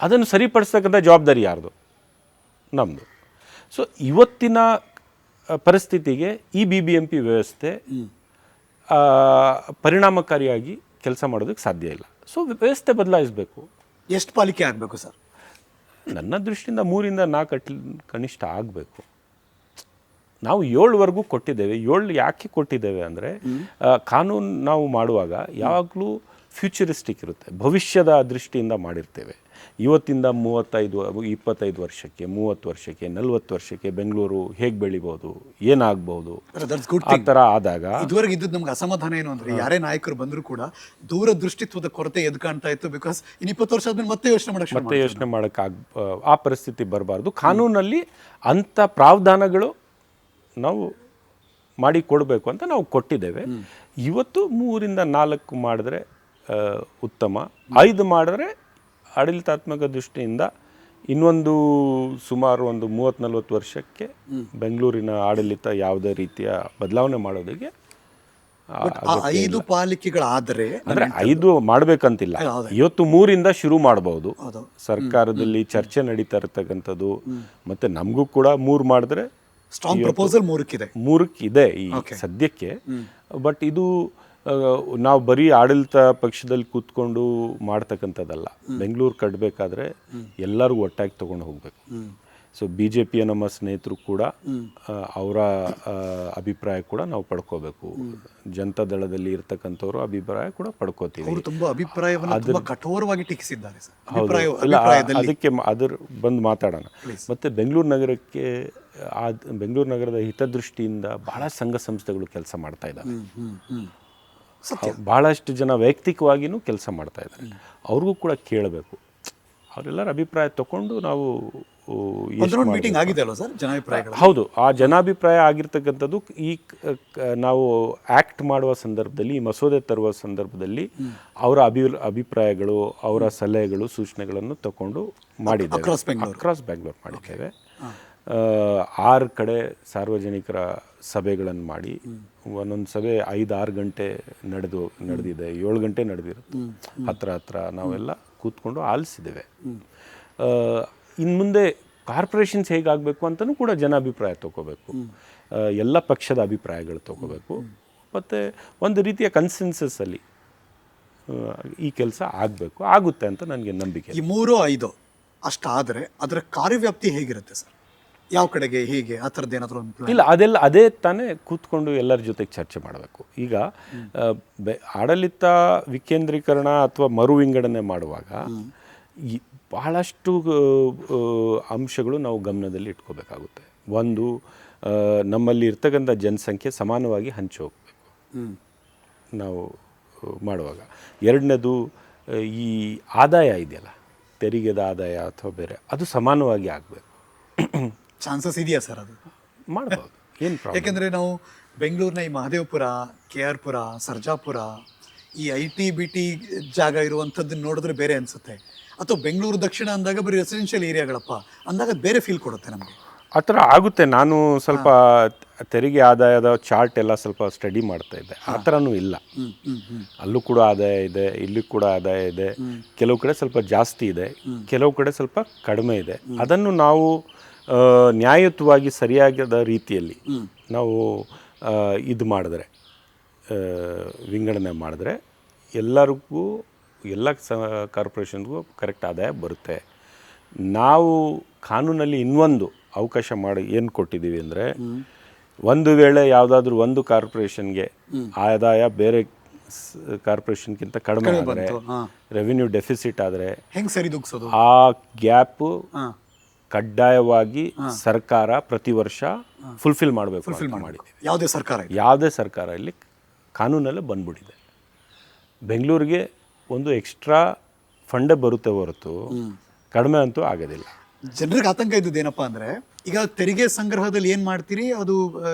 ಅದನ್ನು ಸರಿಪಡಿಸ್ತಕ್ಕಂಥ ಜವಾಬ್ದಾರಿ ಯಾರ್ದು? ನಮ್ಮದು. ಸೊ ಇವತ್ತಿನ ಪರಿಸ್ಥಿತಿಗೆ ಈ BBMP ವ್ಯವಸ್ಥೆ ಪರಿಣಾಮಕಾರಿಯಾಗಿ ಕೆಲಸ ಮಾಡೋದಕ್ಕೆ ಸಾಧ್ಯ ಇಲ್ಲ. ಸೊ ವ್ಯವಸ್ಥೆ ಬದಲಾಯಿಸಬೇಕು. ಎಷ್ಟು ಪಾಲಿಕೆ ಆಗಬೇಕು ಸರ್? ನನ್ನ ದೃಷ್ಟಿಯಿಂದ 3ರಿಂದ 4 ಕನಿಷ್ಠ ಆಗಬೇಕು. ನಾವು 7ವರೆಗೂ ಕೊಟ್ಟಿದ್ದೇವೆ. 7 ಯಾಕೆ ಕೊಟ್ಟಿದ್ದೇವೆ ಅಂದರೆ ಕಾನೂನು ನಾವು ಮಾಡುವಾಗ ಯಾವಾಗಲೂ ಫ್ಯೂಚರಿಸ್ಟಿಕ್ ಇರುತ್ತೆ, ಭವಿಷ್ಯದ ದೃಷ್ಟಿಯಿಂದ ಮಾಡಿರ್ತೇವೆ. ಇವತ್ತಿಂದ 25 ವರ್ಷಕ್ಕೆ, 30 ವರ್ಷಕ್ಕೆ, 40 ವರ್ಷಕ್ಕೆ ಬೆಂಗಳೂರು ಹೇಗೆ ಬೆಳಿಬೋದು, ಏನಾಗ್ಬೋದು, ಆ ಥರ ಆದಾಗ ಇದುವರೆಗೆ ಇದ್ದದ್ದು ನಮ್ಗೆ ಅಸಮಾಧಾನ ಏನು ಅಂದರೆ, ಯಾರೇ ನಾಯಕರು ಬಂದರೂ ಕೂಡ ದೂರದೃಷ್ಟಿತ್ವದ ಕೊರತೆ ಎದ್ದು ಕಾಣ್ತಾ ಇತ್ತು. ಬಿಕಾಸ್ ಇನ್ನು 20 ವರ್ಷ ಆದ್ಮೇಲೆ ಮತ್ತೆ ಯೋಚನೆ ಮಾಡೋಕ್ಕೆ ಆ ಪರಿಸ್ಥಿತಿ ಬರಬಾರ್ದು. ಕಾನೂನಲ್ಲಿ ಅಂಥ ಪ್ರಾವಧಾನಗಳು ನಾವು ಮಾಡಿ ಕೊಡಬೇಕು ಅಂತ ನಾವು ಕೊಟ್ಟಿದ್ದೇವೆ. ಇವತ್ತು 3ರಿಂದ 4 ಮಾಡಿದ್ರೆ ಉತ್ತಮ, 5 ಮಾಡಿದ್ರೆ ಆಡಳಿತಾತ್ಮಕ ದೃಷ್ಟಿಯಿಂದ ಇನ್ನೊಂದು ಸುಮಾರು ಒಂದು 30-40 ವರ್ಷಕ್ಕೆ ಬೆಂಗಳೂರಿನ ಆಡಳಿತ ಯಾವುದೇ ರೀತಿಯ ಬದಲಾವಣೆ ಮಾಡೋದಕ್ಕೆ 5 ಪಾಲಿಕೆಗಳಾದರೆ ಅಂದರೆ 5 ಮಾಡಬೇಕಂತಿಲ್ಲ. ಇವತ್ತು 3ರಿಂದ ಶುರು ಮಾಡಬಹುದು. ಸರ್ಕಾರದಲ್ಲಿ ಚರ್ಚೆ ನಡೀತಾ ಇರತಕ್ಕಂಥದ್ದು, ಮತ್ತು ನಮಗೂ ಕೂಡ 3 ಮಾಡಿದ್ರೆ ಸ್ಟ್ರಾಂಗ್ ಪ್ರಪೋಸಲ್ 3 ಈ ಸದ್ಯಕ್ಕೆ. ಬಟ್ ಇದು ನಾವು ಬರೀ ಆಡಳಿತ ಪಕ್ಷದಲ್ಲಿ ಕೂತ್ಕೊಂಡು ಮಾಡ್ತಕ್ಕಂಥದ್ದಲ್ಲ. ಬೆಂಗಳೂರು ಕಟ್ಟಬೇಕಾದ್ರೆ ಎಲ್ಲರಿಗೂ ಒಟ್ಟಾಗಿ ತೊಗೊಂಡು ಹೋಗಬೇಕು. ಸೊ BJPಯ ನಮ್ಮ ಸ್ನೇಹಿತರು ಕೂಡ ಅವರ ಅಭಿಪ್ರಾಯ ಕೂಡ ನಾವು ಪಡ್ಕೋಬೇಕು. ಜನತಾ ದಳದಲ್ಲಿ ಇರ್ತಕ್ಕಂಥವ್ರು ಅಭಿಪ್ರಾಯ ಕೂಡ ಪಡ್ಕೋತೀವಿ. ತುಂಬಾ ಅಭಿಪ್ರಾಯವನ್ನು ಕಠೋರವಾಗಿ ಟೀಕಿಸಿದ್ದಾರೆ. ಅದಕ್ಕೆ ಬಂದು ಮಾತಾಡೋಣ. ಮತ್ತು ಬೆಂಗಳೂರು ನಗರಕ್ಕೆ ಬೆಂಗಳೂರು ನಗರದ ಹಿತದೃಷ್ಟಿಯಿಂದ ಬಹಳ ಸಂಘ ಸಂಸ್ಥೆಗಳು ಕೆಲಸ ಮಾಡ್ತಾ ಇದ್ದಾವೆ. ಭಾಳಷ್ಟು ಜನ ವೈಯಕ್ತಿಕವಾಗಿಯೂ ಕೆಲಸ ಮಾಡ್ತಾ ಇದ್ದಾರೆ. ಅವ್ರಿಗೂ ಕೂಡ ಕೇಳಬೇಕು. ಅವರೆಲ್ಲರ ಅಭಿಪ್ರಾಯ ತಗೊಂಡು ನಾವು ಮೀಟಿಂಗ್ ಆಗಿದೆ ಅಲ್ವಾ ಸರ್ ಜನಾಭಿಪ್ರಾಯಗಳು? ಹೌದು, ಆ ಜನಾಭಿಪ್ರಾಯ ಆಗಿರ್ತಕ್ಕಂಥದ್ದು ಈ ನಾವು ಆ್ಯಕ್ಟ್ ಮಾಡುವ ಸಂದರ್ಭದಲ್ಲಿ, ಈ ಮಸೂದೆ ತರುವ ಸಂದರ್ಭದಲ್ಲಿ ಅವರ ಅಭಿಪ್ರಾಯಗಳು, ಅವರ ಸಲಹೆಗಳು, ಸೂಚನೆಗಳನ್ನು ತಗೊಂಡು ಮಾಡಿದ್ದೇವೆ. ಅಕ್ರಾಸ್ ಬೆಂಗಳೂರು ಮಾಡಿದ್ದೇವೆ. 6 ಕಡೆ ಸಾರ್ವಜನಿಕರ ಸಭೆಗಳನ್ನು ಮಾಡಿ, ಒಂದೊಂದು ಸಭೆ 5-6 ಗಂಟೆ ನಡೆದಿದೆ, 7 ಗಂಟೆ ನಡೆದಿರುತ್ತೆ. ಹತ್ರ ನಾವೆಲ್ಲ ಕೂತ್ಕೊಂಡು ಆಲಿಸಿದ್ದೇವೆ. ಇನ್ನು ಮುಂದೆ ಕಾರ್ಪೊರೇಷನ್ಸ್ ಹೇಗಾಗಬೇಕು ಅಂತಲೂ ಕೂಡ ಜನಾಭಿಪ್ರಾಯ ತೊಗೋಬೇಕು. ಎಲ್ಲ ಪಕ್ಷದ ಅಭಿಪ್ರಾಯಗಳು ತೊಗೋಬೇಕು. ಮತ್ತು ಒಂದು ರೀತಿಯ ಕನ್ಸೆನ್ಸಸ್ಸಲ್ಲಿ ಈ ಕೆಲಸ ಆಗುತ್ತೆ ಅಂತ ನನಗೆ ನಂಬಿಕೆ. ಈ 3-5 ಅಷ್ಟಾದರೆ ಅದರ ಕಾರ್ಯವ್ಯಾಪ್ತಿ ಹೇಗಿರುತ್ತೆ ಸರ್? ಯಾವ ಕಡೆಗೆ, ಹೇಗೆ, ಆ ಥರದ್ದು ಏನಾದರೂ ಇಲ್ಲ, ಅದೇ ತಾನೇ ಕೂತ್ಕೊಂಡು ಎಲ್ಲರ ಜೊತೆಗೆ ಚರ್ಚೆ ಮಾಡಬೇಕು. ಈಗ ಆಡಳಿತ ವಿಕೇಂದ್ರೀಕರಣ ಅಥವಾ ಮರು ವಿಂಗಡಣೆ ಮಾಡುವಾಗ ಬಹಳಷ್ಟು ಅಂಶಗಳು ನಾವು ಗಮನದಲ್ಲಿ ಇಟ್ಕೋಬೇಕಾಗುತ್ತೆ. ಒಂದು, ನಮ್ಮಲ್ಲಿ ಇರ್ತಕ್ಕಂಥ ಜನಸಂಖ್ಯೆ ಸಮಾನವಾಗಿ ಹಂಚಿ ಹೋಗಬೇಕು ನಾವು ಮಾಡುವಾಗ. ಎರಡನೇದು, ಈ ಆದಾಯ ಇದೆಯಲ್ಲ, ತೆರಿಗೆದ ಆದಾಯ ಅಥವಾ ಬೇರೆ, ಅದು ಸಮಾನವಾಗಿ ಆಗಬೇಕು. ಚಾನ್ಸಸ್ ಇದೆಯಾ ಸರ್? ಅದು ಮಾಡ್ಬೋದು, ಏನು ಪ್ರಾಬ್ಲಮ್. ಯಾಕೆಂದರೆ ನಾವು ಬೆಂಗಳೂರಿನ ಈ ಮಹದೇವಪುರ, KR ಪುರ, ಸರ್ಜಾಪುರ, ಈ IT-BT ಜಾಗ ಇರುವಂಥದ್ದನ್ನು ನೋಡಿದ್ರೆ ಬೇರೆ ಅನಿಸುತ್ತೆ. ಅಥವಾ ಬೆಂಗಳೂರು ದಕ್ಷಿಣ ಅಂದಾಗ ಬರೀ ರೆಸಿಡೆನ್ಷಿಯಲ್ ಏರಿಯಾಗಳಪ್ಪ ಅಂದಾಗ ಬೇರೆ ಫೀಲ್ ಕೊಡುತ್ತೆ ನಮಗೆ. ಆ ಥರ ಆಗುತ್ತೆ. ನಾನು ಸ್ವಲ್ಪ ತೆರಿಗೆ ಆದಾಯದ ಚಾರ್ಟ್ ಎಲ್ಲ ಸ್ವಲ್ಪ ಸ್ಟಡಿ ಮಾಡ್ತಾ ಇದ್ದೆ. ಆ ಥರನೂ ಇಲ್ಲ. ಅಲ್ಲೂ ಕೂಡ ಆದಾಯ ಇದೆ, ಇಲ್ಲಿ ಕೂಡ ಆದಾಯ ಇದೆ. ಕೆಲವು ಕಡೆ ಸ್ವಲ್ಪ ಜಾಸ್ತಿ ಇದೆ, ಕೆಲವು ಕಡೆ ಸ್ವಲ್ಪ ಕಡಿಮೆ ಇದೆ. ಅದನ್ನು ನಾವು ನ್ಯಾಯಯುತವಾಗಿ ಸರಿಯಾದ ರೀತಿಯಲ್ಲಿ ನಾವು ಇದು ಮಾಡಿದ್ರೆ, ವಿಂಗಡಣೆ ಮಾಡಿದ್ರೆ ಎಲ್ಲರಿಗೂ, ಎಲ್ಲ ಕಾರ್ಪೊರೇಷನ್ಗೂ ಕರೆಕ್ಟ್ ಆದಾಯ ಬರುತ್ತೆ. ನಾವು ಕಾನೂನಲ್ಲಿ ಇನ್ನೊಂದು ಅವಕಾಶ ಮಾಡಿ ಏನು ಕೊಟ್ಟಿದ್ದೀವಿ ಅಂದರೆ, ಒಂದು ವೇಳೆ ಯಾವುದಾದ್ರೂ ಒಂದು ಕಾರ್ಪೊರೇಷನ್ಗೆ ಆದಾಯ ಬೇರೆ ಕಾರ್ಪೊರೇಷನ್ಗಿಂತ ಕಡಿಮೆ ಆದರೆ, ರೆವಿನ್ಯೂ ಡೆಫಿಸಿಟ್ ಆದರೆ, ಹೆಂಗೆ ಸರಿದೂಗಿಸೋದು? ಆ ಗ್ಯಾಪು ಕಡ್ಡಾಯವಾಗಿ ಸರ್ಕಾರ ಪ್ರತಿ ವರ್ಷ ಫುಲ್ಫಿಲ್ ಮಾಡಬೇಕು ಮಾಡಿದ್ದೀವಿ. ಯಾವುದೇ ಸರ್ಕಾರ ಇಲ್ಲಿ ಕಾನೂನಲ್ಲೇ ಬಂದ್ಬಿಟ್ಟಿದೆ. ಬೆಂಗಳೂರಿಗೆ ಒಂದು ಎಕ್ಸ್ಟ್ರಾ ಫಂಡೇ ಬರುತ್ತೆ ಹೊರತು ಕಡಿಮೆ ಅಂತೂ ಆಗೋದಿಲ್ಲ. ಜನರಿಗೆ ಆತಂಕ ಇದ್ದದ್ದು ಏನಪ್ಪ ಅಂದರೆ, ಈಗ ತೆರಿಗೆ ಸಂಗ್ರಹದಲ್ಲಿ ಏನು ಮಾಡ್ತೀರಿ, ಅದು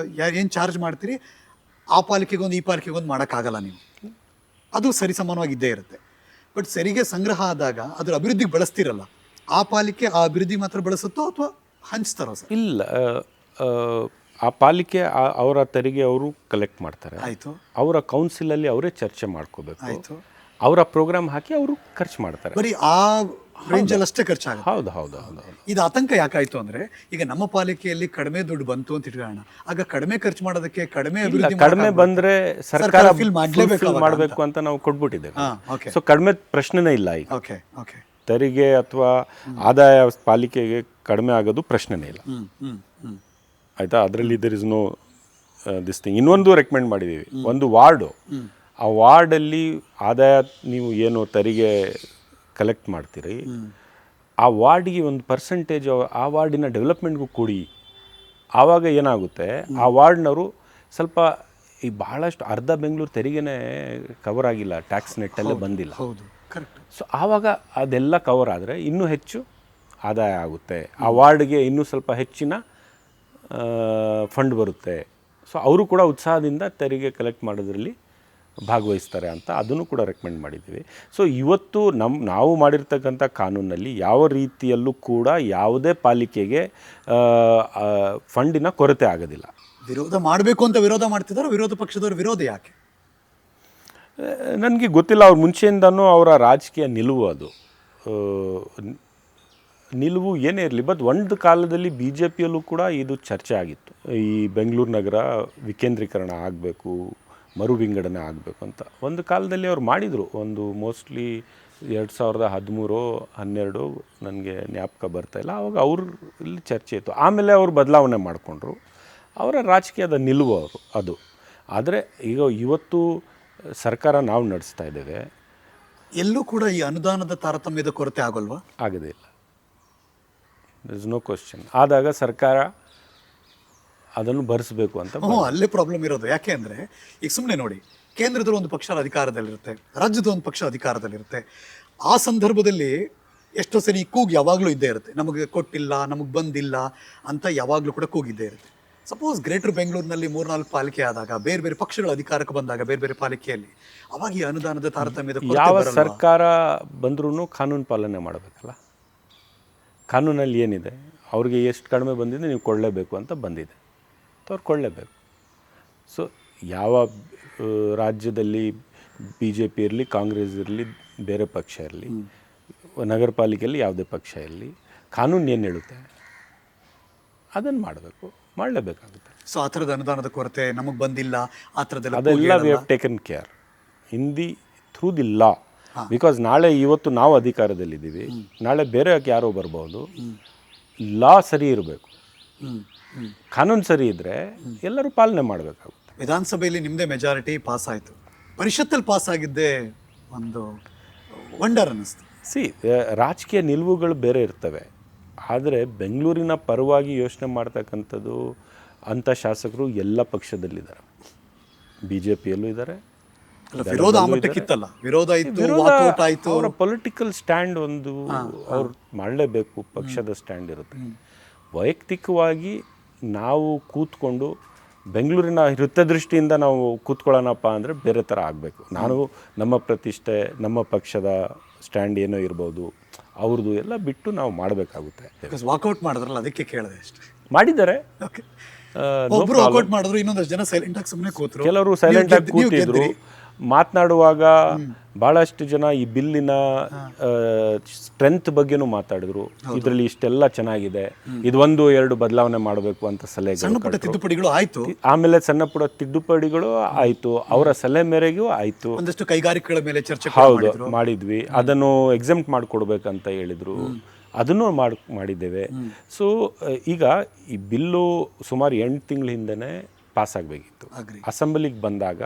ಏನು ಚಾರ್ಜ್ ಮಾಡ್ತೀರಿ, ಆ ಪಾಲಿಕೆಗೊಂದು ಈ ಪಾಲಿಕೆಗೊಂದು ಮಾಡೋಕ್ಕಾಗಲ್ಲ ನೀವು, ಅದು ಸರಿಸಮಾನವಾಗಿ ಇದ್ದೇ ಇರುತ್ತೆ. ಬಟ್ ತೆರಿಗೆ ಸಂಗ್ರಹ ಆದಾಗ ಅದ್ರ ಅಭಿವೃದ್ಧಿಗೆ ಬಳಸ್ತಿರಲ್ಲ, ಆ ಪಾಲಿಕೆ ಆ ಅಭಿವೃದ್ಧಿ ಮಾತ್ರ ಬಳಸುತ್ತೋ ಅಥವಾ ಹಂಚ್ತಾರೋ ಸರ್? ಇಲ್ಲ, ಆ ಪಾಲಿಕೆ ಅವರ ತೆರಿಗೆ ಅವರು ಕಲೆಕ್ಟ್ ಮಾಡ್ತಾರೆ. ಆಯಿತು. ಅವರ ಕೌನ್ಸಿಲಲ್ಲಿ ಅವರೇ ಚರ್ಚೆ ಮಾಡ್ಕೋಬೇಕು. ಆಯಿತು. ಅವರ ಪ್ರೋಗ್ರಾಮ್ ಹಾಕಿ ಅವರು ಖರ್ಚು ಮಾಡ್ತಾರೆ. ಬರೀ ಆ ರೇಂಜಲ್ಲಿ ಅಷ್ಟೇ ಖರ್ಚಾಗುತ್ತೆ. ಹೌದು ಹೌದು ಹೌದು. ಇದು ಆತಂಕ ಯಾಕಾಯ್ತು ಅಂದರೆ, ಈಗ ನಮ್ಮ ಪಾಲಿಕೆಯಲ್ಲಿ ಕಡಿಮೆ ದುಡ್ಡು ಬಂತು ಅಂತ ಇಟ್ಕೊಳ್ಳೋಣ, ಆಗ ಕಡಿಮೆ ಖರ್ಚು ಮಾಡೋದಕ್ಕೆ ಕಡಿಮೆ ಅಭಿವೃದ್ಧಿ ಕಡಿಮೆ ಬಂದರೆ ಸರ್ಕಾರ ಫಿಲ್ ಮಾಡಬೇಕು ಅಂತ ನಾವು ಕೊಟ್ಬಿಟ್ಟಿದ್ದೇವೆ. ಓಕೆ ಸೊ ಕಡಿಮೆ ಪ್ರಶ್ನೆನೇ ಇಲ್ಲ ಈಗ. Okay okay. ತೆರಿಗೆ ಅಥವಾ ಆದಾಯ ಪಾಲಿಕೆಗೆ ಕಡಿಮೆ ಆಗೋದು ಪ್ರಶ್ನೆನೇ ಇಲ್ಲ. ಆಯಿತಾ? ಅದರಲ್ಲಿ there is no this thing. ಇನ್ನೊಂದು ರೆಕಮೆಂಡ್ ಮಾಡಿದ್ದೀವಿ, ಒಂದು ವಾರ್ಡು, ಆ ವಾರ್ಡಲ್ಲಿ ಆದಾಯ ನೀವು ಏನು ತೆರಿಗೆ ಕಲೆಕ್ಟ್ ಮಾಡ್ತೀರಿ, ಆ ವಾರ್ಡಿಗೆ ಒಂದು ಪರ್ಸೆಂಟೇಜ್ ಆ ವಾರ್ಡಿನ ಡೆವಲಪ್ಮೆಂಟ್ಗೂ ಕೊಡಿ. ಆವಾಗ ಏನಾಗುತ್ತೆ, ಆ ವಾರ್ಡ್ನವರು ಸ್ವಲ್ಪ ಈ ಭಾಳಷ್ಟು ಅರ್ಧ ಬೆಂಗಳೂರು ತೆರಿಗೆನೇ ಕವರ್ ಆಗಿಲ್ಲ, ಟ್ಯಾಕ್ಸ್ ನೆಟ್ಟಲ್ಲೇ ಬಂದಿಲ್ಲ. ಹೌದು, ಕರೆಕ್ಟ್. ಸೊ ಆವಾಗ ಅದೆಲ್ಲ ಕವರ್ ಆದರೆ ಇನ್ನೂ ಹೆಚ್ಚು ಆದಾಯ ಆಗುತ್ತೆ, ಆ ವಾರ್ಡ್ಗೆ ಇನ್ನೂ ಸ್ವಲ್ಪ ಹೆಚ್ಚಿನ ಫಂಡ್ ಬರುತ್ತೆ. ಸೊ ಅವರು ಕೂಡ ಉತ್ಸಾಹದಿಂದ ತೆರಿಗೆ ಕಲೆಕ್ಟ್ ಮಾಡೋದ್ರಲ್ಲಿ ಭಾಗವಹಿಸ್ತಾರೆ ಅಂತ ಅದನ್ನು ಕೂಡ ರೆಕಮೆಂಡ್ ಮಾಡಿದ್ದೀವಿ. ಸೊ ಇವತ್ತು ನಾವು ಮಾಡಿರ್ತಕ್ಕಂಥ ಕಾನೂನಲ್ಲಿ ಯಾವ ರೀತಿಯಲ್ಲೂ ಕೂಡ ಯಾವುದೇ ಪಾಲಿಕೆಗೆ ಫಂಡಿನ ಕೊರತೆ ಆಗೋದಿಲ್ಲ. ವಿರೋಧ ಮಾಡಬೇಕು ಅಂತ ವಿರೋಧ ಮಾಡ್ತಿದ್ದಾರೆ, ವಿರೋಧ ಪಕ್ಷದವರು ವಿರೋಧ ಯಾಕೆ ನನಗೆ ಗೊತ್ತಿಲ್ಲ. ಅವ್ರ ಮುಂಚೆಯಿಂದನೂ ಅವರ ರಾಜಕೀಯ ನಿಲುವು ಅದು. ನಿಲುವು ಏನೇ ಇರಲಿ, ಬಟ್ ಒಂದು ಕಾಲದಲ್ಲಿ ಬಿ ಜೆ ಪಿಯಲ್ಲೂ ಕೂಡ ಇದು ಚರ್ಚೆ ಆಗಿತ್ತು. ಈ ಬೆಂಗಳೂರು ನಗರ ವಿಕೇಂದ್ರೀಕರಣ ಆಗಬೇಕು, ಮರು ವಿಂಗಡಣೆ ಆಗಬೇಕು ಅಂತ ಒಂದು ಕಾಲದಲ್ಲಿ ಅವ್ರು ಮಾಡಿದರು. ಒಂದು ಮೋಸ್ಟ್ಲಿ 2013-12 ನನಗೆ ಜ್ಞಾಪಕ ಬರ್ತಾಯಿಲ್ಲ, ಆವಾಗ ಇಲ್ಲಿ ಚರ್ಚೆ ಇತ್ತು. ಆಮೇಲೆ ಅವರು ಬದಲಾವಣೆ ಮಾಡಿಕೊಂಡ್ರು, ಅವರ ರಾಜಕೀಯದ ನಿಲುವು ಅದು. ಆದರೆ ಈಗ ಇವತ್ತು ಸರ್ಕಾರ ನಾವು ನಡೆಸ್ತಾ ಇದ್ದೇವೆ, ಎಲ್ಲೂ ಕೂಡ ಈ ಅನುದಾನದ ತಾರತಮ್ಯದ ಕೊರತೆ ಆಗೋಲ್ವಾ? ಆಗೋದೇ ಇಲ್ಲ. There is no question. ಆದಾಗ ಸರ್ಕಾರ ಅದನ್ನು ಭರಿಸಬೇಕು ಅಂತ. ಅಲ್ಲೇ ಪ್ರಾಬ್ಲಮ್ ಇರೋದು. ಯಾಕೆ ಅಂದರೆ, ಈಗ ಸುಮ್ಮನೆ ನೋಡಿ, ಕೇಂದ್ರದಲ್ಲಿ ಒಂದು ಪಕ್ಷ ಅಧಿಕಾರದಲ್ಲಿರುತ್ತೆ, ರಾಜ್ಯದ ಒಂದು ಪಕ್ಷ ಅಧಿಕಾರದಲ್ಲಿರುತ್ತೆ. ಆ ಸಂದರ್ಭದಲ್ಲಿ ಎಷ್ಟೋ ಸರಿ ಕೂಗು ಯಾವಾಗಲೂ ಇದ್ದೇ ಇರುತ್ತೆ, ನಮಗೆ ಕೊಟ್ಟಿಲ್ಲ, ನಮಗೆ ಬಂದಿಲ್ಲ ಅಂತ ಯಾವಾಗಲೂ ಕೂಡ ಕೂಗಿದ್ದೇ ಇರುತ್ತೆ. ಸಪೋಸ್ ಗ್ರೇಟರ್ ಬೆಂಗಳೂರಿನಲ್ಲಿ 3-4 ಪಾಲಿಕೆ ಆದಾಗ, ಬೇರೆ ಬೇರೆ ಪಕ್ಷಗಳ ಅಧಿಕಾರಕ್ಕೆ ಬಂದಾಗ ಬೇರೆ ಬೇರೆ ಪಾಲಿಕೆಯಲ್ಲಿ, ಅವಾಗ ಈ ಅನುದಾನದ ತಾರತಮ್ಯದ ಯಾವ ಸರ್ಕಾರ ಬಂದ್ರೂ ಕಾನೂನು ಪಾಲನೆ ಮಾಡಬೇಕಲ್ಲ. ಕಾನೂನಲ್ಲಿ ಏನಿದೆ, ಅವ್ರಿಗೆ ಎಷ್ಟು ಕಡಿಮೆ ಬಂದಿದೆ ನೀವು ಕೊಡಲೇಬೇಕು ಅಂತ ಬಂದಿದೆ, ಅವ್ರು ಕೊಡಲೇಬೇಕು. ಸೊ ಯಾವ ರಾಜ್ಯದಲ್ಲಿ ಬಿ ಜೆ ಪಿ ಇರಲಿ, ಕಾಂಗ್ರೆಸ್ ಇರಲಿ, ಬೇರೆ ಪಕ್ಷ ಇರಲಿ, ನಗರ ಪಾಲಿಕೆಯಲ್ಲಿ ಯಾವುದೇ ಪಕ್ಷ ಇರಲಿ, ಕಾನೂನು ಏನು ಹೇಳುತ್ತೆ ಅದನ್ನು ಮಾಡಲೇಬೇಕಾಗುತ್ತೆ. ಸೊ ಆ ಥರದ ಅನುದಾನದ ಕೊರತೆ ನಮಗೆ ಬಂದಿಲ್ಲ, ಆ ಥರದ್ದೆಲ್ಲ ಅದೆಲ್ಲ we have taken care in the through the law. Because ಇವತ್ತು ನಾವು ಅಧಿಕಾರದಲ್ಲಿದ್ದೀವಿ, ನಾಳೆ ಬೇರೆ ಯಾರೋ ಬರ್ಬೋದು. ಲಾ ಸರಿ ಇರಬೇಕು, ಕಾನೂನು ಸರಿ ಇದ್ದರೆ ಎಲ್ಲರೂ ಪಾಲನೆ ಮಾಡಬೇಕಾಗುತ್ತೆ. ವಿಧಾನಸಭೆಯಲ್ಲಿ ನಿಮ್ಮದೇ ಮೆಜಾರಿಟಿ ಪಾಸ್ ಆಯಿತು, ಪರಿಷತ್ತಲ್ಲಿ ಪಾಸ್ ಆಗಿದ್ದೇ ಒಂದು ವಂಡರ್ ಅನ್ನಿಸ್ತು. ರಾಜಕೀಯ ನಿಲುವುಗಳು ಬೇರೆ ಇರ್ತವೆ, ಆದರೆ ಬೆಂಗಳೂರಿನ ಪರವಾಗಿ ಯೋಚನೆ ಮಾಡ್ತಕ್ಕಂಥದ್ದು ಅಂಥ ಶಾಸಕರು ಎಲ್ಲ ಪಕ್ಷದಲ್ಲಿದ್ದಾರೆ. ಬಿ ಜೆ ಪಿಯಲ್ಲೂ ಇದ್ದಾರೆ. ವಿರೋಧ ಮಟ್ಟಕ್ಕಿತ್ತಲ್ಲ, ವಿರೋಧ ಇತ್ತು, ವಾಕೌಟ್ ಆಯಿತು. ಅವರ ಪೊಲಿಟಿಕಲ್ ಸ್ಟ್ಯಾಂಡ್ ಒಂದು ಅವ್ರು ಮಾಡಲೇಬೇಕು, ಪಕ್ಷದ ಸ್ಟ್ಯಾಂಡ್ ಇರುತ್ತೆ. ವೈಯಕ್ತಿಕವಾಗಿ ನಾವು ಕೂತ್ಕೊಂಡು ಬೆಂಗಳೂರಿನ ಹಿತದೃಷ್ಟಿಯಿಂದ ನಾವು ಕೂತ್ಕೊಳ್ಳೋಣಪ್ಪ ಅಂದರೆ ಬೇರೆ ಥರ ಆಗಬೇಕು. ನಮ್ಮ ಪ್ರತಿಷ್ಠೆ, ನಮ್ಮ ಪಕ್ಷದ ಸ್ಟ್ಯಾಂಡ್ ಏನೋ ಇರ್ಬೋದು, ಅವ್ರದ್ದು ಎಲ್ಲ ಬಿಟ್ಟು ನಾವು ಮಾಡಬೇಕಾಗುತ್ತೆ. ವಾಕೌಟ್ ಮಾಡಿದ್ರಲ್ಲ, ಅದಕ್ಕೆ ಕೇಳಿದೆ ಅಷ್ಟೇ. ಮಾಡಿದ್ದಾರೆ, ಒಬ್ಬರು ವಾಕೌಟ್ ಮಾಡಿದ್ರು, ಇನ್ನೊಂದಷ್ಟು ಜನ ಸೈಲೆಂಟ್ ಆಗಿ ಸುಮ್ಮನೆ ಕೂತರು, ಕೆಲವರು ಸೈಲೆಂಟ್ ಆಗಿ ಕೂತಿದ್ರು. ಮಾತನಾಡುವಾಗ ಭಾಳಷ್ಟು ಜನ ಈ ಬಿಲ್ಲಿನ ಸ್ಟ್ರೆಂತ್ ಬಗ್ಗೆನೂ ಮಾತಾಡಿದ್ರು. ಇದರಲ್ಲಿ ಇಷ್ಟೆಲ್ಲ ಚೆನ್ನಾಗಿದೆ, ಇದು 1-2 ಬದಲಾವಣೆ ಮಾಡಬೇಕು ಅಂತ ಸಲಹೆ, ಸಣ್ಣಪುಟ್ಟ ತಿದ್ದುಪಡಿಗಳು ಆಯಿತು. ಆಮೇಲೆ ಸಣ್ಣಪುಟ್ಟ ತಿದ್ದುಪಡಿಗಳು ಆಯಿತು, ಅವರ ಸಲಹೆ ಮೇರೆಗೂ ಆಯಿತು. ಒಂದಷ್ಟು ಕೈಗಾರಿಕೆಗಳ ಮೇಲೆ ಚರ್ಚೆ ಮಾಡಿದ್ವಿ. ಅದನ್ನು ಎಕ್ಸೆಂಪ್ಟ್ ಮಾಡಿಕೊಡ್ಬೇಕಂತ ಹೇಳಿದರು, ಅದನ್ನು ಮಾಡಿದ್ದೇವೆ. ಸೊ ಈಗ ಈ ಬಿಲ್ಲು ಸುಮಾರು 8 ತಿಂಗಳ ಹಿಂದೆನೇ ಪಾಸ್ ಆಗಬೇಕಿತ್ತು. ಅಸೆಂಬ್ಲಿಗೆ ಬಂದಾಗ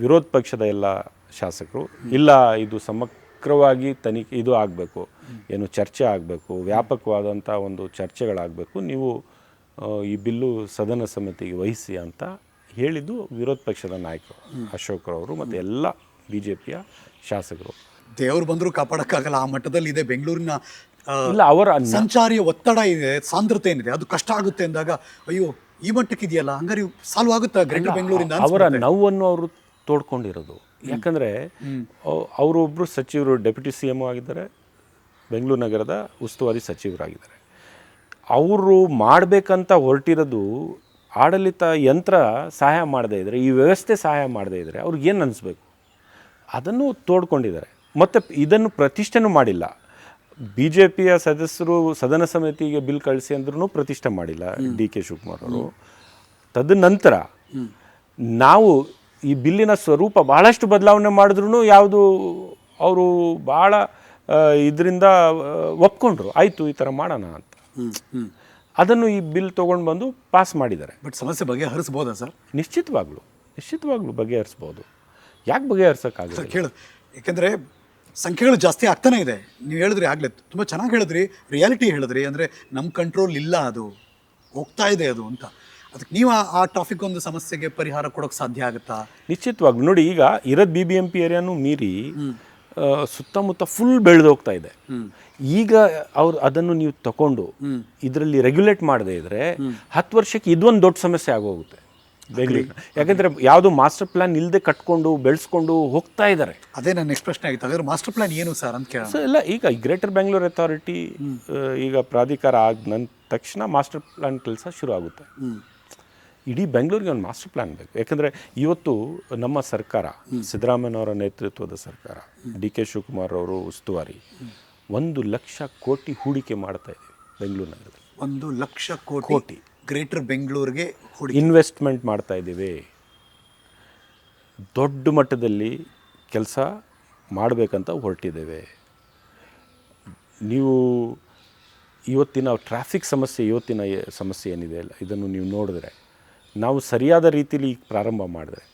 ವಿರೋಧ ಪಕ್ಷದ ಎಲ್ಲ ಶಾಸಕರು, ಇಲ್ಲ ಇದು ಸಮಗ್ರವಾಗಿ ತನಿಖೆ ಇದು ಆಗಬೇಕು, ಏನು ಚರ್ಚೆ ಆಗಬೇಕು, ವ್ಯಾಪಕವಾದಂಥ ಒಂದು ಚರ್ಚೆಗಳಾಗಬೇಕು, ನೀವು ಈ ಬಿಲ್ಲು ಸದನ ಸಮಿತಿಗೆ ವಹಿಸಿ ಅಂತ ಹೇಳಿದ್ದು ವಿರೋಧ ಪಕ್ಷದ ನಾಯಕರು ಅಶೋಕ್ರವರು ಮತ್ತು ಎಲ್ಲ ಬಿ ಜೆ ಪಿಯ ಶಾಸಕರು. ದೇವ್ರು ಬಂದರೂ ಕಾಪಾಡೋಕ್ಕಾಗಲ್ಲ, ಆ ಮಟ್ಟದಲ್ಲಿ ಇದೆ ಬೆಂಗಳೂರಿನ ಇಲ್ಲ ಅವರ ಸಂಚಾರಿಯ ಒತ್ತಡ ಇದೆ, ಸಾಂದ್ರತೆ ಏನಿದೆ ಅದು ಕಷ್ಟ ಆಗುತ್ತೆ ಅಂದಾಗ ಅಯ್ಯೋ ಈ ಮಟ್ಟಕ್ಕೆ ಇದೆಯಲ್ಲ, ಹಂಗಾರೆ ಸಾಲ್ವ್ ಆಗುತ್ತಾ ಗ್ರೇಟರ್ ಬೆಂಗಳೂರಿಂದ ಅವರ ನೋವನ್ನು ಅವರು ತೋಡ್ಕೊಂಡಿರೋದು. ಯಾಕಂದರೆ ಅವರೊಬ್ಬರು ಸಚಿವರು, ಡೆಪ್ಯೂಟಿ ಸಿ ಎಮ್ ಆಗಿದ್ದಾರೆ, ಬೆಂಗಳೂರು ನಗರದ ಉಸ್ತುವಾರಿ ಸಚಿವರಾಗಿದ್ದಾರೆ. ಅವರು ಮಾಡಬೇಕಂತ ಹೊರಟಿರೋದು ಆಡಳಿತ ಯಂತ್ರ ಸಹಾಯ ಮಾಡದೇ ಇದ್ದರೆ, ಈ ವ್ಯವಸ್ಥೆ ಸಹಾಯ ಮಾಡದೇ ಇದ್ದರೆ ಅವ್ರಿಗೇನು ಅನ್ನಿಸ್ಬೇಕು, ಅದನ್ನು ತೋಡ್ಕೊಂಡಿದ್ದಾರೆ. ಮತ್ತು ಇದನ್ನು ಪ್ರತಿಷ್ಠೆನೂ ಮಾಡಿಲ್ಲ. ಬಿ ಜೆ ಪಿಯ ಸದಸ್ಯರು ಸದನ ಸಮಿತಿಗೆ ಬಿಲ್ ಕಳಿಸಿ ಅಂದ್ರೂ ಪ್ರತಿಷ್ಠೆ ಮಾಡಿಲ್ಲ ಡಿ ಕೆ ಶಿವಕುಮಾರ್ ಅವರು. ತದನಂತರ ನಾವು ಈ ಬಿಲ್ಲಿನ ಸ್ವರೂಪ ಭಾಳಷ್ಟು ಬದಲಾವಣೆ ಮಾಡಿದ್ರು ಯಾವುದು ಅವರು ಭಾಳ ಇದರಿಂದ ಒಪ್ಕೊಂಡ್ರು, ಆಯಿತು ಈ ಥರ ಮಾಡೋಣ ಅಂತ. ಅದನ್ನು ಈ ಬಿಲ್ ತೊಗೊಂಡು ಬಂದು ಪಾಸ್ ಮಾಡಿದ್ದಾರೆ. ಬಟ್ ಸಮಸ್ಯೆ ಬಗೆಹರಿಸ್ಬೋದಾ ಸರ್? ನಿಶ್ಚಿತವಾಗ್ಲೂ ಬಗೆಹರಿಸ್ಬೋದು. ಯಾಕೆ ಬಗೆಹರಿಸೋಕ್ಕಾಗಲ್ಲ ಕೇಳು, ಯಾಕೆಂದರೆ ಸಂಖ್ಯೆಗಳು ಜಾಸ್ತಿ ಆಗ್ತಾನೆ ಇದೆ. ನೀವು ಹೇಳಿದ್ರಿ ಆಗಲೇ, ತುಂಬ ಚೆನ್ನಾಗಿ ಹೇಳಿದ್ರಿ, ರಿಯಾಲಿಟಿ ಹೇಳಿದ್ರಿ. ಅಂದರೆ ನಮ್ಮ ಕಂಟ್ರೋಲ್ ಇಲ್ಲ, ಅದು ಹೋಗ್ತಾ ಇದೆ ಅದು ಅಂತ. ಅದಕ್ಕೆ ನೀವು ಆ ಟ್ರಾಫಿಕ್ ಒಂದು ಸಮಸ್ಯೆಗೆ ಪರಿಹಾರ ಕೊಡೋಕೆ ಸಾಧ್ಯ ಆಗುತ್ತಾ? ನಿಶ್ಚಿತವಾಗ್ಲೂ. ನೋಡಿ, ಈಗ ಇರೋದು BBMP ಏರಿಯಾನು ಮೀರಿ ಸುತ್ತಮುತ್ತ ಫುಲ್ ಬೆಳೆದೋಗ್ತಾ ಇದೆ. ಈಗ ಅವ್ರು ಅದನ್ನು ನೀವು ತಗೊಂಡು ಇದರಲ್ಲಿ ರೆಗ್ಯುಲೇಟ್ ಮಾಡದೇ ಇದ್ದರೆ 10 ವರ್ಷಕ್ಕೆ ಇದೊಂದು ದೊಡ್ಡ ಸಮಸ್ಯೆ ಆಗೋಗುತ್ತೆ ಬೆಂಗಳೂರು. ಯಾಕಂದರೆ ಯಾವುದು ಮಾಸ್ಟರ್ ಪ್ಲಾನ್ ಇಲ್ಲದೆ ಕಟ್ಕೊಂಡು ಬೆಳೆಸ್ಕೊಂಡು ಹೋಗ್ತಾ ಇದ್ದಾರೆ. ಅದೇ ನನ್ನ ನೆಕ್ಸ್ಟ್ ಪ್ರಶ್ನೆ ಆಗಿತ್ತು, ಹಾಗಾದ್ರೆ ಮಾಸ್ಟರ್ ಪ್ಲಾನ್ ಏನು ಸರ್ ಅಂತ ಕೇಳ. ಸೊ ಇಲ್ಲ, ಈಗ ಗ್ರೇಟರ್ ಬೆಂಗಳೂರು ಅಥಾರಿಟಿ ಈಗ ಪ್ರಾಧಿಕಾರ ಆದ ತಕ್ಷಣ ಮಾಸ್ಟರ್ ಪ್ಲಾನ್ ಕೆಲಸ ಶುರು ಆಗುತ್ತೆ. ಇಡೀ ಬೆಂಗಳೂರಿಗೆ ಒಂದು ಮಾಸ್ಟರ್ ಪ್ಲಾನ್ ಬೇಕು. ಯಾಕಂದರೆ ಇವತ್ತು ನಮ್ಮ ಸರ್ಕಾರ, ಸಿದ್ದರಾಮಯ್ಯನವರ ನೇತೃತ್ವದ ಸರ್ಕಾರ, ಡಿ ಕೆ ಶಿವಕುಮಾರ್ ಅವರು ಉಸ್ತುವಾರಿ, 1 ಲಕ್ಷ ಕೋಟಿ ಹೂಡಿಕೆ ಮಾಡ್ತಾ ಇದ್ದೀವಿ ಬೆಂಗಳೂರು ನಗರದಲ್ಲಿ. 1 ಲಕ್ಷ ಕೋಟಿ ಗ್ರೇಟರ್ ಬೆಂಗಳೂರಿಗೆ ಇನ್ವೆಸ್ಟ್ಮೆಂಟ್ ಮಾಡ್ತಾ ಇದ್ದೀವಿ. ದೊಡ್ಡ ಮಟ್ಟದಲ್ಲಿ ಕೆಲಸ ಮಾಡಬೇಕಂತ ಹೊರಟಿದ್ದೇವೆ. ನೀವು ಇವತ್ತಿನ ಟ್ರಾಫಿಕ್ ಸಮಸ್ಯೆ, ಇವತ್ತಿನ ಸಮಸ್ಯೆ ಏನಿದೆ ಅಲ್ಲ, ಇದನ್ನು ನೀವು ನೋಡಿದ್ರೆ, ನಾವು ಸರಿಯಾದ ರೀತಿಲಿ ಈಗ ಪ್ರಾರಂಭ ಮಾಡಿದ್ರೆ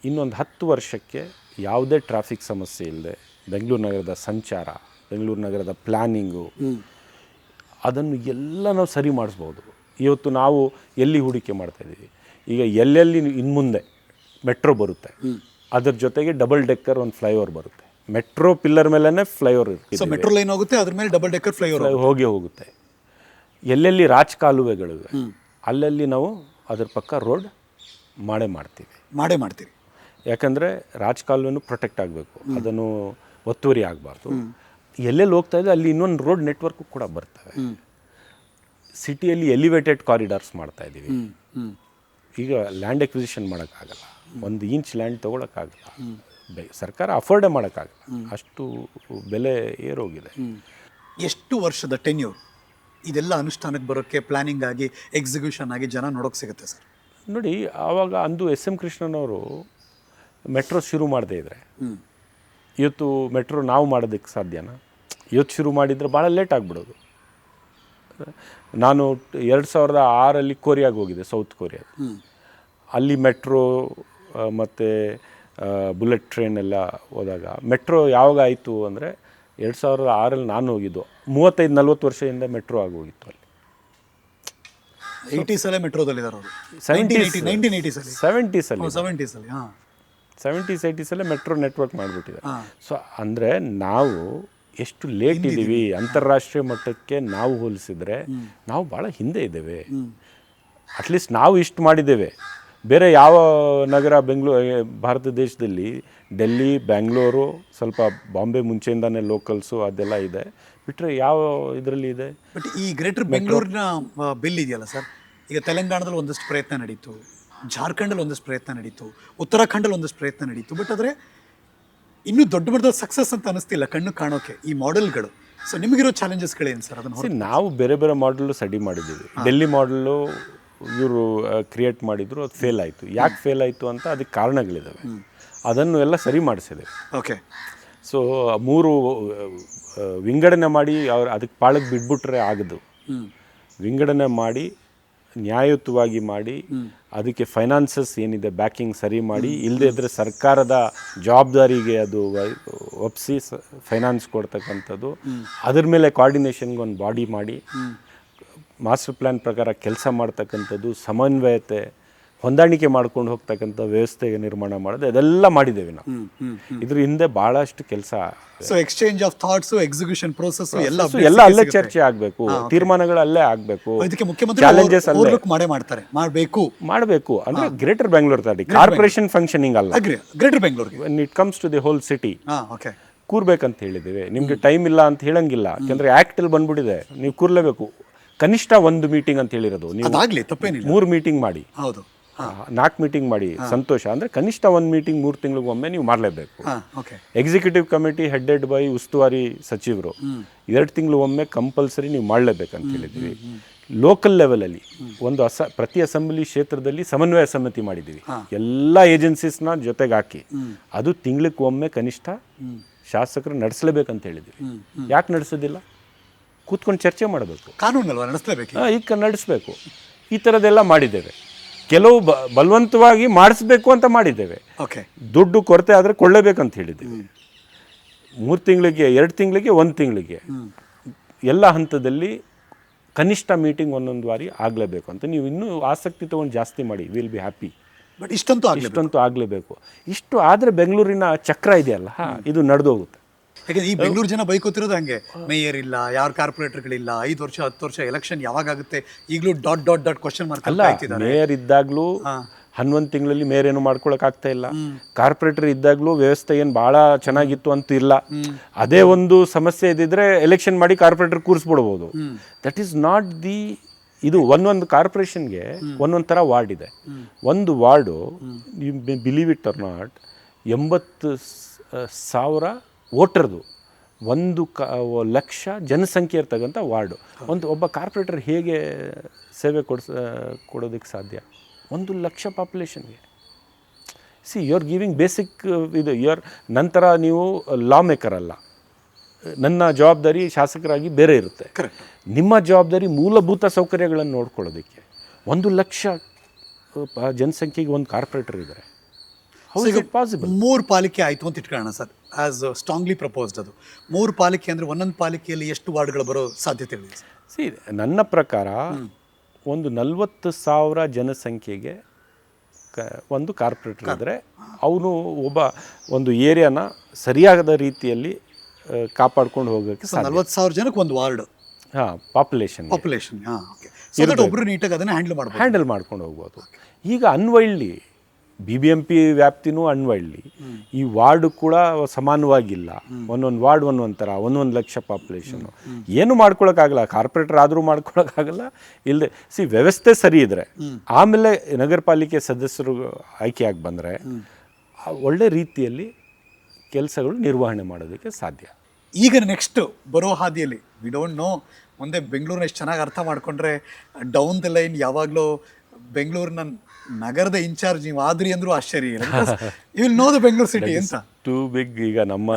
ಇನ್ನೊಂದು 10 ವರ್ಷಕ್ಕೆ ಯಾವುದೇ ಟ್ರಾಫಿಕ್ ಸಮಸ್ಯೆ ಇಲ್ಲದೆ ಬೆಂಗಳೂರು ನಗರದ ಸಂಚಾರ, ಬೆಂಗಳೂರು ನಗರದ ಪ್ಲ್ಯಾನಿಂಗು, ಅದನ್ನು ಎಲ್ಲ ನಾವು ಸರಿ ಮಾಡಿಸ್ಬೋದು. ಇವತ್ತು ನಾವು ಎಲ್ಲಿ ಹೂಡಿಕೆ ಮಾಡ್ತಾಯಿದ್ದೀವಿ, ಈಗ ಎಲ್ಲೆಲ್ಲಿ ಇನ್ನು ಮುಂದೆ ಮೆಟ್ರೋ ಬರುತ್ತೆ, ಅದರ ಜೊತೆಗೆ ಡಬಲ್ ಡೆಕ್ಕರ್ ಒಂದು ಫ್ಲೈಓವರ್ ಬರುತ್ತೆ. ಮೆಟ್ರೋ ಪಿಲ್ಲರ್ ಮೇಲೇ ಫ್ಲೈಓವರ್ ಇರುತ್ತೆ, ಮೆಟ್ರೋ ಲೈನ್ ಹೋಗುತ್ತೆ, ಅದ್ರ ಮೇಲೆ ಡಬಲ್ ಡೆಕ್ಕರ್ ಫ್ಲೈಓವರ್ ಹೋಗುತ್ತೆ. ಎಲ್ಲೆಲ್ಲಿ ರಾಜಕಾಲುವೆಗಳಿವೆ ಅಲ್ಲಲ್ಲಿ ನಾವು ಅದ್ರ ಪಕ್ಕ ರೋಡ್ ಮಾಡ್ತೀವಿ. ಯಾಕಂದರೆ ರಾಜಕಾಲುವೆನೂ ಪ್ರೊಟೆಕ್ಟ್ ಆಗಬೇಕು, ಅದನ್ನು ಒತ್ತುವರಿ ಆಗಬಾರ್ದು. ಎಲ್ಲೆಲ್ಲಿ ಹೋಗ್ತಾ ಇದೆ ಅಲ್ಲಿ ಇನ್ನೊಂದು ರೋಡ್ ನೆಟ್ವರ್ಕು ಕೂಡ ಬರ್ತವೆ. ಸಿಟಿಯಲ್ಲಿ ಎಲಿವೇಟೆಡ್ ಕಾರಿಡಾರ್ಸ್ ಮಾಡ್ತಾಯಿದ್ದೀವಿ. ಈಗ ಲ್ಯಾಂಡ್ ಎಕ್ವಿಸಿಷನ್ ಮಾಡೋಕ್ಕಾಗಲ್ಲ, 1 ಇಂಚ್ ಲ್ಯಾಂಡ್ ತೊಗೊಳಕ್ಕಾಗಲ್ಲ, ಸರ್ಕಾರ ಅಫೋರ್ಡೇ ಮಾಡೋಕ್ಕಾಗಲ್ಲ, ಅಷ್ಟು ಬೆಲೆ ಏರೋಗಿದೆ. ಎಷ್ಟು ವರ್ಷದ ಟೆನ್ಯೂರ್ ಇದೆಲ್ಲ ಅನುಷ್ಠಾನಕ್ಕೆ ಬರೋಕ್ಕೆ, ಪ್ಲಾನಿಂಗ್ ಆಗಿ ಎಕ್ಸಿಕ್ಯೂಷನ್ ಆಗಿ ಜನ ನೋಡೋಕೆ ಸಿಗುತ್ತೆ ಸರ್? ನೋಡಿ, ಆವಾಗ ಅಂದು SM ಕೃಷ್ಣನವರು ಮೆಟ್ರೋ ಶುರು ಮಾಡದೇ ಇದ್ದರೆ ಇವತ್ತು ಮೆಟ್ರೋ ನಾವು ಮಾಡೋದಕ್ಕೆ ಸಾಧ್ಯನಾ? ಇವತ್ತು ಶುರು ಮಾಡಿದರೆ ಭಾಳ ಲೇಟ್ ಆಗಿಬಿಡೋದು. ನಾನು 2006 ಕೊರಿಯಾಗೆ ಹೋಗಿದ್ದೆ, ಸೌತ್ ಕೊರಿಯಾ. ಅಲ್ಲಿ ಮೆಟ್ರೋ ಮತ್ತು ಬುಲೆಟ್ ಟ್ರೈನ್ ಎಲ್ಲ ಹೋದಾಗ, ಮೆಟ್ರೋ ಯಾವಾಗ ಆಯಿತು ಅಂದರೆ 2006 ನಾನು ಹೋಗಿದ್ದು. 35-40 ವರ್ಷದಿಂದ ಮೆಟ್ರೋ ಆಗೋಗಿತ್ತು ಅಲ್ಲಿ. 80s ಮೆಟ್ರೋದಲ್ಲಿದ್ದಾರೆ ಅವರು. 70s 80s metro network ಮಾಡಿಬಿಟ್ಟಿದೆ. So ಅಂದರೆ ನಾವು ಎಷ್ಟು ಲೇಟ್ ಇದ್ದೀವಿ ಅಂತಾರಾಷ್ಟ್ರೀಯ ಮಟ್ಟಕ್ಕೆ ನಾವು ಹೋಲಿಸಿದರೆ ನಾವು ಭಾಳ ಹಿಂದೆ ಇದ್ದೇವೆ. ಅಟ್ಲೀಸ್ಟ್ ನಾವು ಇಷ್ಟು ಮಾಡಿದ್ದೇವೆ. ಬೇರೆ ಯಾವ ನಗರ ಭಾರತ ದೇಶದಲ್ಲಿ ಡೆಲ್ಲಿ, ಬ್ಯಾಂಗ್ಳೂರು, ಸ್ವಲ್ಪ ಬಾಂಬೆ ಮುಂಚೆಯಿಂದಾನೇ ಲೋಕಲ್ಸು ಅದೆಲ್ಲ ಇದೆ, ಬಿಟ್ಟರೆ ಯಾವ ಇದರಲ್ಲಿ ಇದೆ? ಬಟ್ ಈ ಗ್ರೇಟರ್ ಬೆಂಗಳೂರಿನ ಬಿಲ್ ಇದೆಯಲ್ಲ ಸರ್, ಈಗ ತೆಲಂಗಾಣದಲ್ಲಿ ಒಂದಷ್ಟು ಪ್ರಯತ್ನ ನಡೀತು, ಜಾರ್ಖಂಡಲ್ಲಿ ಒಂದಷ್ಟು ಪ್ರಯತ್ನ ನಡೀತು, ಉತ್ತರಾಖಂಡಲ್ಲಿ ಒಂದಷ್ಟು ಪ್ರಯತ್ನ ನಡೀತು. ಬಟ್ ಆದರೆ ಇನ್ನೂ ದೊಡ್ಡ ಮಟ್ಟದ ಸಕ್ಸಸ್ ಅಂತ ಅನಿಸ್ತಿಲ್ಲ ಕಣ್ಣು ಕಾಣೋಕೆ ಈ ಮಾಡೆಲ್ಗಳು. So ನಿಮಗಿರೋ ಚಾಲೆಂಜಸ್ಗಳೇನು sir? ಅದನ್ನು ನಾವು ಬೇರೆ ಬೇರೆ ಮಾಡಲು ಸ್ಟಡಿ ಮಾಡಿದ್ದೀವಿ. ಡೆಲ್ಲಿ ಮಾಡಲು ಇವರು ಕ್ರಿಯೇಟ್ ಮಾಡಿದ್ರು, ಅದು ಫೇಲ್ ಆಯಿತು. ಯಾಕೆ ಫೇಲ್ ಆಯಿತು ಅಂತ ಅದಕ್ಕೆ ಕಾರಣಗಳಿದ್ದಾವೆ, ಅದನ್ನು ಎಲ್ಲ ಸರಿ ಮಾಡಿಸಿದ್ದೇವೆ. ಓಕೆ. ಸೊ 3 ವಿಂಗಡಣೆ ಮಾಡಿ ಅದಕ್ಕೆ ಪಾಳಕ್ಕೆ ಬಿಟ್ಬಿಟ್ರೆ ಆಗದು. ವಿಂಗಡಣೆ ಮಾಡಿ ನ್ಯಾಯಯುತವಾಗಿ ಮಾಡಿ ಅದಕ್ಕೆ ಫೈನಾನ್ಸಸ್ ಏನಿದೆ ಬ್ಯಾಕಿಂಗ್ ಸರಿ ಮಾಡಿ, ಇಲ್ಲದೇ ಇದ್ದರೆ ಸರ್ಕಾರದ ಜವಾಬ್ದಾರಿಗೆ ಅದು ಒಪ್ಪಿಸಿ ಫೈನಾನ್ಸ್ ಕೊಡ್ತಕ್ಕಂಥದ್ದು, ಅದ್ರ ಮೇಲೆ ಕೋಆರ್ಡಿನೇಷನ್ಗೆ ಒಂದು ಬಾಡಿ ಮಾಡಿ ಮಾಸ್ಟರ್ ಪ್ಲ್ಯಾನ್ ಪ್ರಕಾರ ಕೆಲಸ ಮಾಡ್ತಕ್ಕಂಥದ್ದು, ಸಮನ್ವಯತೆ ಹೊಂದಾಣಿಕೆ ಮಾಡ್ಕೊಂಡು ಹೋಗ್ತಕ್ಕಂಥ ವ್ಯವಸ್ಥೆ ನಿರ್ಮಾಣ ಮಾಡೋದು ಅದೆಲ್ಲ ಮಾಡಿದ್ದೇವೆ ನಾವು. ಇದ್ರ ಹಿಂದೆ ಭಾಳಷ್ಟು ಕೆಲಸ. So exchange of thoughts, execution process ಎಲ್ಲ ಎಲ್ಲ ಅಲ್ಲೇ ಚರ್ಚೆ ಆಗಬೇಕು, ತೀರ್ಮಾನಗಳು ಅಲ್ಲೇ ಆಗಬೇಕು, ಇದಕ್ಕೆ ಮುಖ್ಯಮಂತ್ರಿ ಚಾಲೆಂಜಸ್ ಅಲ್ಲೇ ಮಾಡಬೇಕು ಅಂದ್ರೆ ಗ್ರೇಟರ್ ಬೆಂಗಳೂರು ಕಾರ್ಪೊರೇಷನ್ ಫಂಕ್ಷನಿಂಗ್ ಅಲ್ಲ, ಗ್ರೇಟರ್ ಬೆಂಗಳೂರಿಗೆ when it comes to the whole city okay ಕೂರ್ಬೇಕಂತ ಹೇಳಿದ್ದೇವೆ. ನಿಮ್ಗೆ ಟೈಮ್ ಇಲ್ಲ ಅಂತ ಹೇಳಂಗಿಲ್ಲ, ಯಾಕಂದ್ರೆ ಆಕ್ಟ್ ಅಲ್ಲಿ ಬಂದ್ಬಿಟ್ಟಿದೆ, ನೀವು ಕೂರ್ಲೇಬೇಕು. ಕನಿಷ್ಠ 1 ಮೀಟಿಂಗ್ ಅಂತ ಹೇಳಿರೋದು, ನೀವು ಅದಾಗ್ಲಿ ತಪ್ಪೇನಿಲ್ಲ. 3 ಮೀಟಿಂಗ್ ಮಾಡಿ, ಹೌದು 4 ಮೀಟಿಂಗ್ ಮಾಡಿ ಸಂತೋಷ. ಅಂದ್ರೆ ಕನಿಷ್ಠ 1 ಮೀಟಿಂಗ್ 3 ತಿಂಗಳಿಗೊಮ್ಮೆ ನೀವು ಮಾಡಲೇಬೇಕು. Okay executive committee headed by ಉಸ್ತುವಾರಿ ಸಚಿವರು 2 ತಿಂಗಳಿಗೊಮ್ಮೆ ಕಂಪಲ್ಸರಿ ನೀವು ಮಾಡಲೇಬೇಕಂತ ಹೇಳಿದ್ವಿ. ಲೋಕಲ್ ಲೆವೆಲಲ್ಲಿ ಒಂದು ಪ್ರತಿ ಅಸೆಂಬ್ಲಿ ಕ್ಷೇತ್ರದಲ್ಲಿ ಸಮನ್ವಯ ಸಮಿತಿ ಮಾಡಿದ್ದೀವಿ, ಎಲ್ಲ ಏಜೆನ್ಸೀಸ್ನ ಜೊತೆಗೆ ಹಾಕಿ. ಅದು ತಿಂಗಳಿಗೊಮ್ಮೆ ಕನಿಷ್ಠ ಶಾಸಕರು ನಡೆಸಲೇಬೇಕಂತ ಹೇಳಿದ್ವಿ. ಯಾಕೆ ನಡೆಸೋದಿಲ್ಲ? ಕೂತ್ಕೊಂಡು ಚರ್ಚೆ ಮಾಡಬೇಕು, ಕಾನೂನಲ್ವಾ ನಡೆಸಲೇಬೇಕು, ಈಗ ನಡೆಸಬೇಕು. ಈ ಥರದ್ದೆಲ್ಲ ಮಾಡಿದ್ದೇವೆ. ಕೆಲವು ಬಲವಂತವಾಗಿ ಮಾಡಿಸ್ಬೇಕು ಅಂತ ಮಾಡಿದ್ದೇವೆ. ಓಕೆ ದುಡ್ಡು ಕೊರತೆ ಆದರೆ ಕೊಳ್ಳೇಬೇಕಂತ ಹೇಳಿದ್ದೇವೆ. 3 ತಿಂಗಳಿಗೆ, 2 ತಿಂಗಳಿಗೆ, 1 ತಿಂಗಳಿಗೆ ಎಲ್ಲ ಹಂತದಲ್ಲಿ ಕನಿಷ್ಠ ಮೀಟಿಂಗ್ ಒಂದೊಂದು ಬಾರಿ ಆಗಲೇಬೇಕು ಅಂತ. ನೀವು ಇನ್ನೂ ಆಸಕ್ತಿ ತೊಗೊಂಡು ಜಾಸ್ತಿ ಮಾಡಿ, ವಿಲ್ ಬಿ ಹ್ಯಾಪಿ. ಬಟ್ ಇಷ್ಟಂತೂ ಆಗಲೇಬೇಕು. ಇಷ್ಟು ಆದರೆ ಬೆಂಗಳೂರಿನ ಚಕ್ರ ಇದೆಯಲ್ಲ, ಇದು ನಡೆದೋಗುತ್ತೆ. ಯಾಕಂದ್ರೆ ಈ ಬೆಂಗಳೂರು ಜನ ಬೈಕೋತಿರೋದು ಹಂಗೆ, ಮೇಯರ್ ಇಲ್ಲ, ಯಾರು ಕಾರ್ಪೊರೇಟರ್ಗಳಿಲ್ಲ, 5 ವರ್ಷ 10 ವರ್ಷ ಎಲೆಕ್ಷನ್ ಯಾವಾಗ ಆಗುತ್ತೆ ಈಗಲೂ ಡಾಟ್ ಕ್ವಶನ್ ಮಾರ್ಕ್ ಅಲ್ಲ. ಮೇಯರ್ ಇದ್ದಾಗಲೂ 11 ತಿಂಗಳಲ್ಲಿ ಮೇಯರ್ ಏನು ಮಾಡ್ಕೊಳಕ್ ಆಗ್ತಾ ಇಲ್ಲ. ಕಾರ್ಪೊರೇಟರ್ ಇದ್ದಾಗಲೂ ವ್ಯವಸ್ಥೆ ಏನು ಭಾಳ ಚೆನ್ನಾಗಿತ್ತು ಅಂತ ಇಲ್ಲ. ಅದೇ ಒಂದು ಸಮಸ್ಯೆ ಇದ್ದಿದ್ರೆ ಎಲೆಕ್ಷನ್ ಮಾಡಿ ಕಾರ್ಪೊರೇಟರ್ ಕೂರಿಸ್ಬಿಡ್ಬೋದು. ದಟ್ ಈಸ್ ನಾಟ್ ದಿ ಇದು. ಒಂದೊಂದು ಕಾರ್ಪೊರೇಷನ್ಗೆ ಒಂದೊಂದು ಥರ ವಾರ್ಡ್ ಇದೆ. ಒಂದು ward, you believe it or not, 80,000 ವೋಟರ್ದು 1,00,000 ಜನಸಂಖ್ಯೆ ಇರ್ತಕ್ಕಂಥ ವಾರ್ಡು. ಒಬ್ಬ ಕಾರ್ಪೊರೇಟರ್ ಹೇಗೆ ಸೇವೆ ಕೊಡೋದಕ್ಕೆ ಸಾಧ್ಯ? 1,00,000 ಪಾಪ್ಯುಲೇಷನ್ಗೆ. See you are giving basic ಇದು. ನಂತರ ನೀವು ಲಾ ಮೇಕರ್ ಅಲ್ಲ. ನನ್ನ ಜವಾಬ್ದಾರಿ ಶಾಸಕರಾಗಿ ಬೇರೆ ಇರುತ್ತೆ. ನಿಮ್ಮ ಜವಾಬ್ದಾರಿ ಮೂಲಭೂತ ಸೌಕರ್ಯಗಳನ್ನು ನೋಡ್ಕೊಳ್ಳೋದಕ್ಕೆ. 1,00,000 ಜನಸಂಖ್ಯೆಗೆ ಒಂದು ಕಾರ್ಪೊರೇಟರ್ ಇದ್ದಾರೆ. ಪಾಸಿಬಲ್ 3 ಪಾಲಿಕೆ ಆಯಿತು ಅಂತ ಇಟ್ಕೊಳ್ಳೋಣ ಸರ್, ಆಸ್ ಸ್ಟ್ರಾಂಗ್ಲಿ ಪ್ರಪೋಸ್ಡ್. ಅದು 3 ಪಾಲಿಕೆ ಅಂದರೆ ಒಂದೊಂದು ಪಾಲಿಕೆಯಲ್ಲಿ ಎಷ್ಟು ವಾರ್ಡ್ಗಳು ಬರೋ ಸಾಧ್ಯತೆಗಳಿದೆ? ಸಿ ನನ್ನ ಪ್ರಕಾರ ಒಂದು 40,000 ಜನಸಂಖ್ಯೆಗೆ ಒಂದು ಕಾರ್ಪೊರೇಟರ್ ಇದ್ದರೆ ಅವನು ಒಂದು ಏರಿಯಾನ ಸರಿಯಾದ ರೀತಿಯಲ್ಲಿ ಕಾಪಾಡ್ಕೊಂಡು ಹೋಗೋಕ್ಕೆ 40,000 ಜನಕ್ಕೆ ಒಂದು ವಾರ್ಡ್ ಪಾಪ್ಯುಲೇಷನ್ ಒಬ್ಬರು ನೀಟಾಗಿ ಅದನ್ನು ಹ್ಯಾಂಡಲ್ ಮಾಡ್ಕೊಂಡು ಹೋಗ್ಬೋದು. ಈಗ ಅನ್ವೈಳ್ಳಿ BBMP ವ್ಯಾಪ್ತಿನೂ ಅನ್ವಳ್ಳಿ, ಈ ವಾರ್ಡು ಕೂಡ ಸಮಾನವಾಗಿಲ್ಲ. ಒಂದೊಂದು ವಾರ್ಡ್ ಒಂದೊಂದು ಥರ, 1,00,000 ಪಾಪ್ಯುಲೇಷನು. ಏನು ಮಾಡ್ಕೊಳಕ್ಕಾಗಲ್ಲ, ಕಾರ್ಪೊರೇಟರ್ ಆದರೂ ಮಾಡ್ಕೊಳಕ್ಕಾಗಲ್ಲ. ಇಲ್ಲದೆ ವ್ಯವಸ್ಥೆ ಸರಿ ಇದ್ದರೆ ಆಮೇಲೆ ನಗರ ಪಾಲಿಕೆ ಸದಸ್ಯರು ಆಯ್ಕೆಯಾಗಿ ಬಂದರೆ ಒಳ್ಳೆ ರೀತಿಯಲ್ಲಿ ಕೆಲಸಗಳು ನಿರ್ವಹಣೆ ಮಾಡೋದಕ್ಕೆ ಸಾಧ್ಯ. ಈಗ ನೆಕ್ಸ್ಟ್ ಬರೋ ಹಾದಿಯಲ್ಲಿ ವಿ ಡೋಂಟ್ ನೋ, ಮುಂದೆ ಬೆಂಗಳೂರನ್ನ ಎಷ್ಟು ಚೆನ್ನಾಗಿ ಅರ್ಥ ಮಾಡಿಕೊಂಡ್ರೆ ಡೌನ್ ದ ಲೈನ್ ಯಾವಾಗಲೂ ಬೆಂಗಳೂರಿನ ನಗರದ ಇನ್ಚಾರ್ಜ್ ನೀವು ಆದ್ರಿ ಅಂದ್ರೂ ಆಶ್ಚರ್ಯ ಇಲ್ಲ. You will know the Bengaluru city ಅಂತ. Too big. ಈಗ ನಮ್ಮ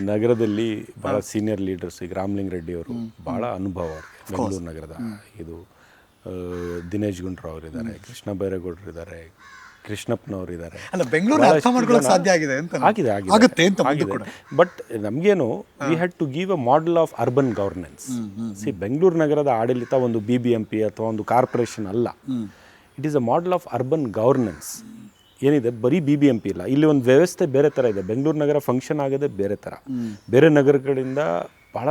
ನಗರದಲ್ಲಿ ಭಾಳ ಸೀನಿಯರ್ ಲೀಡರ್ಸ್, ಈಗ ರಾಮಲಿಂಗ ರೆಡ್ಡಿ ಅವರು ಭಾಳ ಅನುಭವ ಅವ್ರಿಗೆ ಬೆಂಗಳೂರು ನಗರದ. ಇದು ದಿನೇಶ್ ಗುಂಡ್ರಾವ್ ಅವರಿದ್ದಾರೆ, ಕೃಷ್ಣ ಬೈರೇಗೌಡರು ಇದ್ದಾರೆ, ಕೃಷ್ಣಪ್ಪನವರು ಇದ್ದಾರೆ. ಅಲ್ಲ, ಬೆಂಗಳೂರು ಅರ್ಥ ಮಾಡ್ಕೊಳ್ಳೋಕೆ ಸಾಧ್ಯ ಆಗಿದೆ ಅಂತ ಆಗುತ್ತೆ ಅಂತ ಆಗಿದೆ. ಬಟ್ ನಮಗೇನು we had to give a model of urban governance. Bengaluru ನಗರದ ಆಡಳಿತ ಒಂದು BBMP ಅಥವಾ ಒಂದು ಕಾರ್ಪೊರೇಷನ್ ಅಲ್ಲ. It is a model of urban governance. ಏನಿದೆ, ಬರೀ BBMP ಇಲ್ಲ, ಇಲ್ಲಿ ಒಂದು ವ್ಯವಸ್ಥೆ ಬೇರೆ ಥರ ಇದೆ. ಬೆಂಗಳೂರು ನಗರ ಫಂಕ್ಷನ್ ಆಗೋದೇ ಬೇರೆ ಥರ, ಬೇರೆ ನಗರಗಳಿಂದ ಭಾಳ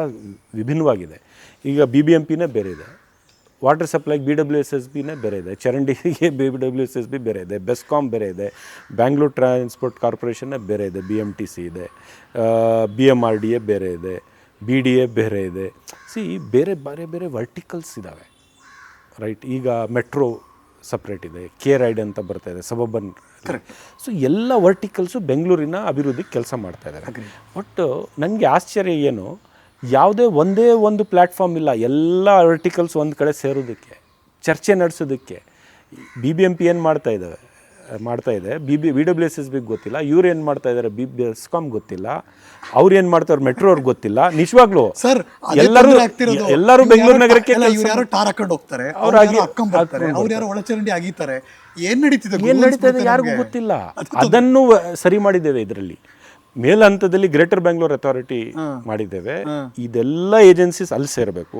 ವಿಭಿನ್ನವಾಗಿದೆ. ಈಗ BBMPನೇ ಬೇರೆ ಇದೆ, ವಾಟರ್ ಸಪ್ಲೈಗೆ BWSSBನೇ ಬೇರೆ ಇದೆ, ಚರಂಡಿಗೆ BWSSB ಬೇರೆ ಇದೆ, ಬೆಸ್ಕಾಮ್ ಬೇರೆ ಇದೆ, ಬ್ಯಾಂಗ್ಳೂರ್ ಟ್ರಾನ್ಸ್ಪೋರ್ಟ್ ಕಾರ್ಪೊರೇಷನ್ನೇ ಬೇರೆ ಇದೆ, BMTC ಇದೆ, BMRDA ಬೇರೆ ಇದೆ, BDA ಬೇರೆ ಇದೆ. ಬೇರೆ ಬೇರೆ ಬೇರೆ ವರ್ಟಿಕಲ್ಸ್ ಇದ್ದಾವೆ, ರೈಟ್. ಈಗ ಮೆಟ್ರೋ ಸಪ್ರೇಟ್ ಇದೆ, K-ರೈಡ್ ಅಂತ ಬರ್ತಾ ಇದೆ, ಸಬರ್ಬನ್. ಎಲ್ಲ ವರ್ಟಿಕಲ್ಸು ಬೆಂಗಳೂರಿನ ಅಭಿವೃದ್ಧಿಗೆ ಕೆಲಸ ಮಾಡ್ತಾ ಇದ್ದಾರೆ. ಬಟ್ ನನಗೆ ಆಶ್ಚರ್ಯ ಏನು, ಯಾವುದೇ ಒಂದೇ ಒಂದು ಪ್ಲ್ಯಾಟ್ಫಾರ್ಮ್ ಇಲ್ಲ ಎಲ್ಲ ವರ್ಟಿಕಲ್ಸ್ ಒಂದು ಕಡೆ ಸೇರೋದಕ್ಕೆ, ಚರ್ಚೆ ನಡೆಸೋದಕ್ಕೆ. BBMP ಏನು ಮಾಡ್ತಾ ಇದೆ, BWSSBಗೆ ಗೊತ್ತಿಲ್ಲ, ಇವ್ರು ಏನು ಮಾಡ್ತಾ ಇದ್ದಾರೆ, ಬೆಸ್ಕಾಮ್ ಗೊತ್ತಿಲ್ಲ, ಅವ್ರು ಏನು ಮಾಡ್ತಾರೆ, ಮೆಟ್ರೋ ಅವ್ರಿಗೆ ಗೊತ್ತಿಲ್ಲ. ನಿಜವಾಗ್ಲೂ ಸರ್ ಎಲ್ಲರೂ ಬೆಂಗಳೂರು ನಗರಕ್ಕೆ ಯಾರು ಟಾರ್ ಹಾಕೊಂಡು ಹೋಗ್ತಾರೆ, ಅವ್ರು ಯಾರು ಒಳಚರಂಡಿ ಆಗಿದ್ದಾರೆ, ಏನ್ ನಡೀತಿದೆ ಯಾರಿಗೂ ಗೊತ್ತಿಲ್ಲ. ಅದನ್ನು ಸರಿ ಮಾಡಿದ್ದೇವೆ. ಇದರಲ್ಲಿ ಮೇಲ್ ಹಂತದಲ್ಲಿ ಗ್ರೇಟರ್ ಬೆಂಗಳೂರು ಅಥಾರಿಟಿ ಮಾಡಿದ್ದೇವೆ. ಇದೆಲ್ಲ ಏಜೆನ್ಸೀಸ್ ಅಲ್ಲಿ ಸೇರಬೇಕು.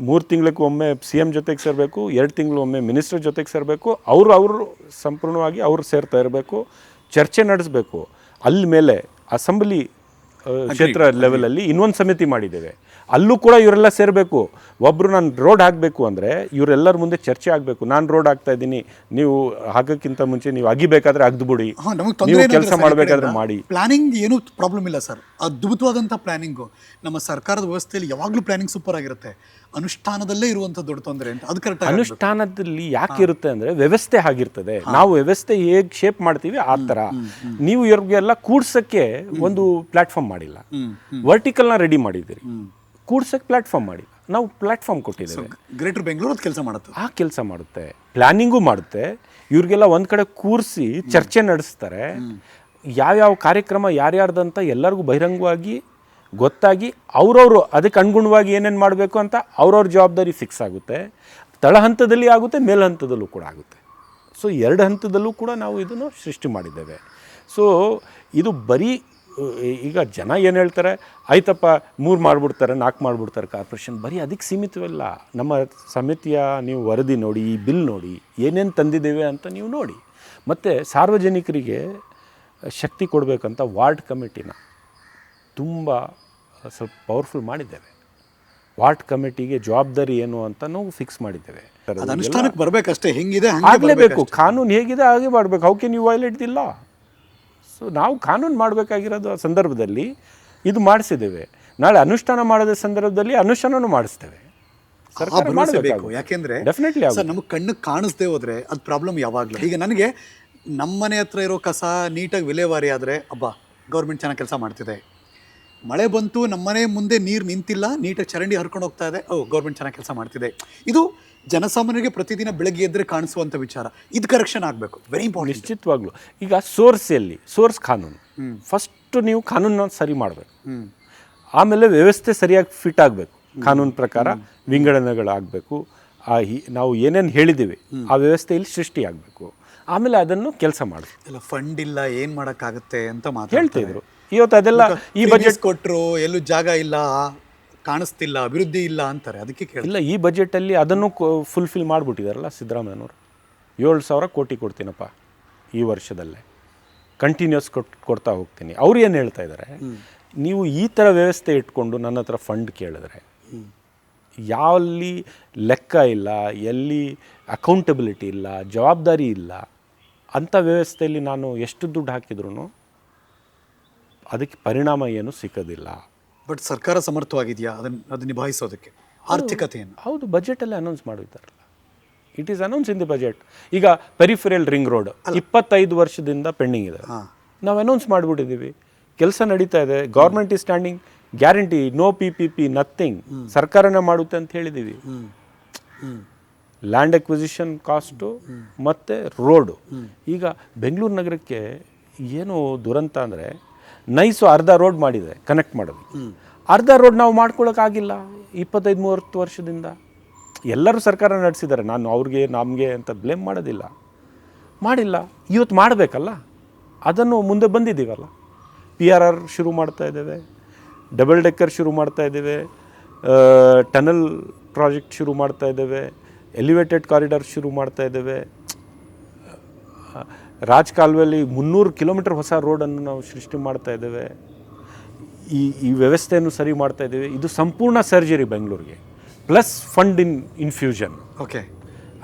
3 ತಿಂಗಳಿಗೆ ಒಮ್ಮೆ CM ಜೊತೆಗೆ ಸೇರಬೇಕು, 2 ತಿಂಗಳು ಒಮ್ಮೆ ಮಿನಿಸ್ಟರ್ ಜೊತೆಗೆ ಸೇರಬೇಕು, ಅವರು ಸಂಪೂರ್ಣವಾಗಿ ಅವರು ಸೇರ್ತಾ ಇರಬೇಕು, ಚರ್ಚೆ ನಡೆಸಬೇಕು. ಅಲ್ಲಿ ಮೇಲೆ ಅಸೆಂಬ್ಲಿ ಕ್ಷೇತ್ರ ಲೆವೆಲಲ್ಲಿ ಇನ್ನೊಂದು ಸಮಿತಿ ಮಾಡಿದ್ದೇವೆ, ಅಲ್ಲೂ ಕೂಡ ಇವರೆಲ್ಲ ಸೇರಬೇಕು. ಒಬ್ಬರು ನಾನು ರೋಡ್ ಹಾಕಬೇಕು ಅಂದರೆ ಇವರೆಲ್ಲರ ಮುಂದೆ ಚರ್ಚೆ ಆಗಬೇಕು. ನಾನು ರೋಡ್ ಹಾಕ್ತಾ ಇದ್ದೀನಿ, ನೀವು ಹಾಕೋಕ್ಕಿಂತ ಮುಂಚೆ ನೀವು ಅಗಿಬೇಕಾದ್ರೆ ಅಗ್ದುಬಿಡಿ, ನೀವು ಕೆಲಸ ಮಾಡಬೇಕಾದ್ರೆ ಮಾಡಿ. ಪ್ಲಾನಿಂಗ್ ಏನೂ ಪ್ರಾಬ್ಲಮ್ ಇಲ್ಲ ಸರ್, ಅದ್ಭುತವಾದಂಥ ಪ್ಲಾನಿಂಗು. ನಮ್ಮ ಸರ್ಕಾರದ ವ್ಯವಸ್ಥೆಯಲ್ಲಿ ಯಾವಾಗಲೂ ಪ್ಲಾನಿಂಗ್ ಸೂಪರ್ ಆಗಿರುತ್ತೆ, ಅನುಷ್ಠಾನದಲ್ಲೇ ಇರುವಂಥ ದೊಡ್ಡ ತೊಂದರೆ ಅಂತ. ಅದು ಕರೆಕ್ಟ್. ಅನುಷ್ಠಾನದಲ್ಲಿ ಯಾಕೆ ಇರುತ್ತೆ ಅಂದರೆ ವ್ಯವಸ್ಥೆ ಆಗಿರ್ತದೆ. ನಾವು ವ್ಯವಸ್ಥೆ ಹೇಗೆ ಶೇಪ್ ಮಾಡ್ತೀವಿ ಆ ಥರ. ನೀವು ಇವ್ರಿಗೆಲ್ಲ ಕೂಡ್ಸಕ್ಕೆ ಒಂದು ಪ್ಲಾಟ್ಫಾರ್ಮ್ ಮಾಡಿಲ್ಲ, ವರ್ಟಿಕಲ್ನ ರೆಡಿ ಮಾಡಿದ್ದೀರಿ, ಕೂಡ್ಸಕ್ಕೆ ಪ್ಲಾಟ್ಫಾರ್ಮ್ ಮಾಡಿಲ್ಲ. ನಾವು ಪ್ಲಾಟ್ಫಾರ್ಮ್ ಕೊಟ್ಟಿದ್ದೇವೆ. ಗ್ರೇಟರ್ ಬೆಂಗಳೂರು ಅದು ಕೆಲಸ ಮಾಡುತ್ತೆ, ಆ ಕೆಲಸ ಮಾಡುತ್ತೆ, ಪ್ಲಾನಿಂಗು ಮಾಡುತ್ತೆ. ಇವ್ರಿಗೆಲ್ಲ ಒಂದು ಕಡೆ ಕೂರಿಸಿ ಚರ್ಚೆ ನಡೆಸ್ತಾರೆ. ಯಾವ್ಯಾವ ಕಾರ್ಯಕ್ರಮ ಯಾರ್ಯಾರ್ದಂತ ಎಲ್ಲರಿಗೂ ಬಹಿರಂಗವಾಗಿ ಗೊತ್ತಾಗಿ ಅವ್ರವರು ಅದಕ್ಕೆ ಅನುಗುಣವಾಗಿ ಏನೇನು ಮಾಡಬೇಕು ಅಂತ ಅವ್ರವ್ರ ಜವಾಬ್ದಾರಿ ಫಿಕ್ಸ್ ಆಗುತ್ತೆ. ತಳ ಹಂತದಲ್ಲಿ ಆಗುತ್ತೆ, ಮೇಲ್ ಹಂತದಲ್ಲೂ ಕೂಡ ಆಗುತ್ತೆ. ಸೊ 2 ಹಂತದಲ್ಲೂ ಕೂಡ ನಾವು ಇದನ್ನು ಸೃಷ್ಟಿ ಮಾಡಿದ್ದೇವೆ. ಸೊ ಇದು ಬರೀ ಈಗ ಜನ ಏನು ಹೇಳ್ತಾರೆ, ಆಯ್ತಪ್ಪ 3 ಮಾಡಿಬಿಡ್ತಾರೆ, 4 ಮಾಡಿಬಿಡ್ತಾರೆ ಕಾರ್ಪೊರೇಷನ್, ಬರೀ ಅದಕ್ಕೆ ಸೀಮಿತವಲ್ಲ. ನಮ್ಮ ಸಮಿತಿಯ ನೀವು ವರದಿ ನೋಡಿ, ಈ ಬಿಲ್ ನೋಡಿ, ಏನೇನು ತಂದಿದ್ದೇವೆ ಅಂತ ನೀವು ನೋಡಿ. ಮತ್ತು ಸಾರ್ವಜನಿಕರಿಗೆ ಶಕ್ತಿ ಕೊಡಬೇಕಂತ ವಾರ್ಡ್ ಕಮಿಟಿನ ತುಂಬ ಸ್ವಲ್ಪ ಪವರ್ಫುಲ್ ಮಾಡಿದ್ದೇವೆ. ವಾರ್ಡ್ ಕಮಿಟಿಗೆ ಜವಾಬ್ದಾರಿ ಏನು ಅಂತ ನಾವು ಫಿಕ್ಸ್ ಮಾಡಿದ್ದೇವೆ. ಅನುಷ್ಠಾನಕ್ಕೆ ಬರಬೇಕಷ್ಟೇ, ಹೆಂಗಿದೆ ಆಗಲೇಬೇಕು. ಕಾನೂನು ಹೇಗಿದೆ ಹಾಗೆ ಮಾಡಬೇಕು. How can you violate the law? So ನಾವು ಕಾನೂನು ಮಾಡಬೇಕಾಗಿರೋದು ಸಂದರ್ಭದಲ್ಲಿ ಇದು ಮಾಡಿಸಿದ್ದೇವೆ. ನಾಳೆ ಅನುಷ್ಠಾನ ಮಾಡೋದ ಸಂದರ್ಭದಲ್ಲಿ ಅನುಷ್ಠಾನನೂ ಮಾಡಿಸ್ತೇವೆ. ಸರ್ಕಾರ ಮಾಡಬೇಕು. ಯಾಕೆಂದ್ರೆ ಡೆಫಿನೆಟ್ಲಿ ನಮಗೆ ಕಣ್ಣು ಕಾಣಿಸ್ದೇ ಹೋದ್ರೆ ಅದು ಪ್ರಾಬ್ಲಮ್ ಯಾವಾಗಲೂ. ಈಗ ನನಗೆ ನಮ್ಮನೆ ಹತ್ರ ಇರೋ ಕಸ ನೀಟಾಗಿ ವಿಲೇವಾರಿ ಆದರೆ ಅಬ್ಬಾ ಗೌರ್ಮೆಂಟ್ ಚೆನ್ನಾಗಿ ಕೆಲಸ ಮಾಡ್ತಿದೆ. ಮಳೆ ಬಂತು, ನಮ್ಮನೆ ಮುಂದೆ ನೀರು ನಿಂತಿಲ್ಲ, ನೀಟಾಗಿ ಚರಂಡಿ ಹರ್ಕೊಂಡು ಹೋಗ್ತಾ ಇದೆ, ಗೌರ್ಮೆಂಟ್ ಚೆನ್ನಾಗಿ ಕೆಲಸ ಮಾಡ್ತಿದೆ. ಇದು ಜನಸಾಮಾನ್ಯರಿಗೆ ಪ್ರತಿದಿನ ಬೆಳಗ್ಗೆ ಎದ್ದರೆ ಕಾಣಿಸುವಂಥ ವಿಚಾರ. ಇದು ಕರೆಕ್ಷನ್ ಆಗಬೇಕು, ವೆರಿ ಇಂಪಾರ್ಟೆಂಟ್. ನಿಶ್ಚಿತವಾಗ್ಲೂ. ಈಗ ಸೋರ್ಸ್ ಕಾನೂನು, ಫಸ್ಟ್ ನೀವು ಕಾನೂನನ್ನ ಸರಿ ಮಾಡಬೇಕು. ಆಮೇಲೆ ವ್ಯವಸ್ಥೆ ಸರಿಯಾಗಿ ಫಿಟ್ ಆಗಬೇಕು, ಕಾನೂನು ಪ್ರಕಾರ ವಿಂಗಡಣೆಗಳಾಗಬೇಕು. ನಾವು ಏನೇನು ಹೇಳಿದ್ದೀವಿ ಆ ವ್ಯವಸ್ಥೆಯಲ್ಲಿ ಸೃಷ್ಟಿ ಆಗಬೇಕು. ಆಮೇಲೆ ಅದನ್ನು ಕೆಲಸ ಮಾಡಿ. ಎಲ್ಲ ಫಂಡ್ ಇಲ್ಲ, ಏನು ಮಾಡೋಕ್ಕಾಗುತ್ತೆ ಅಂತ ಹೇಳ್ತಿದ್ರು. ಇವತ್ತು ಅದೆಲ್ಲ ಈ ಬಜೆಟ್ ಕೊಟ್ಟರು, ಎಲ್ಲೂ ಜಾಗ ಇಲ್ಲ, ಕಾಣಿಸ್ತಿಲ್ಲ, ಅಭಿವೃದ್ಧಿ ಇಲ್ಲ ಅಂತಾರೆ. ಅದಕ್ಕೆ ಇಲ್ಲ, ಈ ಬಜೆಟಲ್ಲಿ ಅದನ್ನು ಫುಲ್ಫಿಲ್ ಮಾಡಿಬಿಟ್ಟಿದಾರಲ್ಲ ಸಿದ್ದರಾಮಯ್ಯನವರು. 7,000 ಕೋಟಿ ಕೊಡ್ತೀನಪ್ಪ ಈ ವರ್ಷದಲ್ಲೇ, ಕಂಟಿನ್ಯೂಸ್ ಕೊಡ್ತಾ ಹೋಗ್ತೀನಿ. ಅವ್ರು ಏನು ಹೇಳ್ತಾ ಇದ್ದಾರೆ, ನೀವು ಈ ಥರ ವ್ಯವಸ್ಥೆ ಇಟ್ಕೊಂಡು ನನ್ನ ಹತ್ರ ಫಂಡ್ ಕೇಳಿದ್ರೆ ಯಾವಲ್ಲಿ ಲೆಕ್ಕ ಇಲ್ಲ, ಎಲ್ಲಿ ಅಕೌಂಟಬಿಲಿಟಿ ಇಲ್ಲ, ಜವಾಬ್ದಾರಿ ಇಲ್ಲ ಅಂಥ ವ್ಯವಸ್ಥೆಯಲ್ಲಿ ನಾನು ಎಷ್ಟು ದುಡ್ಡು ಹಾಕಿದ್ರು ಅದಕ್ಕೆ ಪರಿಣಾಮ ಏನು ಸಿಕ್ಕೋದಿಲ್ಲ. ಬಟ್ ಸರ್ಕಾರ ಸಮರ್ಥವಾಗಿದೆಯಾ ಅದನ್ನು ನಿಭಾಯಿಸೋದಕ್ಕೆ ಆರ್ಥಿಕತೆಯನ್ನು? ಹೌದು, ಬಜೆಟಲ್ಲಿ ಅನೌನ್ಸ್ ಮಾಡಿದ್ದಾರಲ್ಲ. It is announce in the budget. ಈಗ ಪೆರಿಫೆರಲ್ ರಿಂಗ್ ರೋಡ್ 25 ವರ್ಷದಿಂದ ಪೆಂಡಿಂಗ್ ಇದೆ, ನಾವು ಅನೌನ್ಸ್ ಮಾಡಿಬಿಟ್ಟಿದ್ದೀವಿ, ಕೆಲಸ ನಡೀತಾ ಇದೆ. Government is standing guarantee, no PPP, nothing, ಸರ್ಕಾರನೇ ಮಾಡುತ್ತೆ ಅಂತ ಹೇಳಿದ್ದೀವಿ. ಲ್ಯಾಂಡ್ ಎಕ್ವಿಸಿಷನ್ ಕಾಸ್ಟು ಮತ್ತು ರೋಡು. ಈಗ ಬೆಂಗಳೂರು ನಗರಕ್ಕೆ ಏನು ದುರಂತ ಅಂದರೆ, ನೈಸು ಅರ್ಧ ರೋಡ್ ಮಾಡಿದೆ ಕನೆಕ್ಟ್ ಮಾಡೋದು, ಅರ್ಧ ರೋಡ್ ನಾವು ಮಾಡ್ಕೊಳ್ಳೋಕ್ಕಾಗಿಲ್ಲ 25-30 ವರ್ಷದಿಂದ. ಎಲ್ಲರೂ ಸರ್ಕಾರ ನಡೆಸಿದ್ದಾರೆ, ನಾನು ಅವ್ರಿಗೆ ನಮಗೆ ಅಂತ ಬ್ಲೇಮ್ ಮಾಡೋದಿಲ್ಲ, ಮಾಡಿಲ್ಲ. ಇವತ್ತು ಮಾಡಬೇಕಲ್ಲ, ಅದನ್ನು ಮುಂದೆ ಬಂದಿದ್ದೀವಲ್ಲ. PRR ಶುರು ಮಾಡ್ತಾ ಇದ್ದೇವೆ, ಡಬಲ್ ಡೆಕ್ಕರ್ ಶುರು ಮಾಡ್ತಾ ಇದ್ದೇವೆ, ಟನಲ್ ಪ್ರಾಜೆಕ್ಟ್ ಶುರು ಮಾಡ್ತಾ ಇದ್ದೇವೆ, ಎಲಿವೇಟೆಡ್ ಕಾರಿಡಾರ್ ಶುರು ಮಾಡ್ತಾ ಇದ್ದೇವೆ. ರಾಜಕಾಲುವೆಯಲ್ಲಿ 300 ಕಿಲೋಮೀಟರ್ ಹೊಸ ರೋಡನ್ನು ನಾವು ಸೃಷ್ಟಿ ಮಾಡ್ತಾ ಇದ್ದೇವೆ. ಈ ವ್ಯವಸ್ಥೆಯನ್ನು ಸರಿ ಮಾಡ್ತಾ ಇದ್ದೇವೆ. ಇದು ಸಂಪೂರ್ಣ ಸರ್ಜರಿ ಬೆಂಗಳೂರಿಗೆ, plus fund infusion. Okay.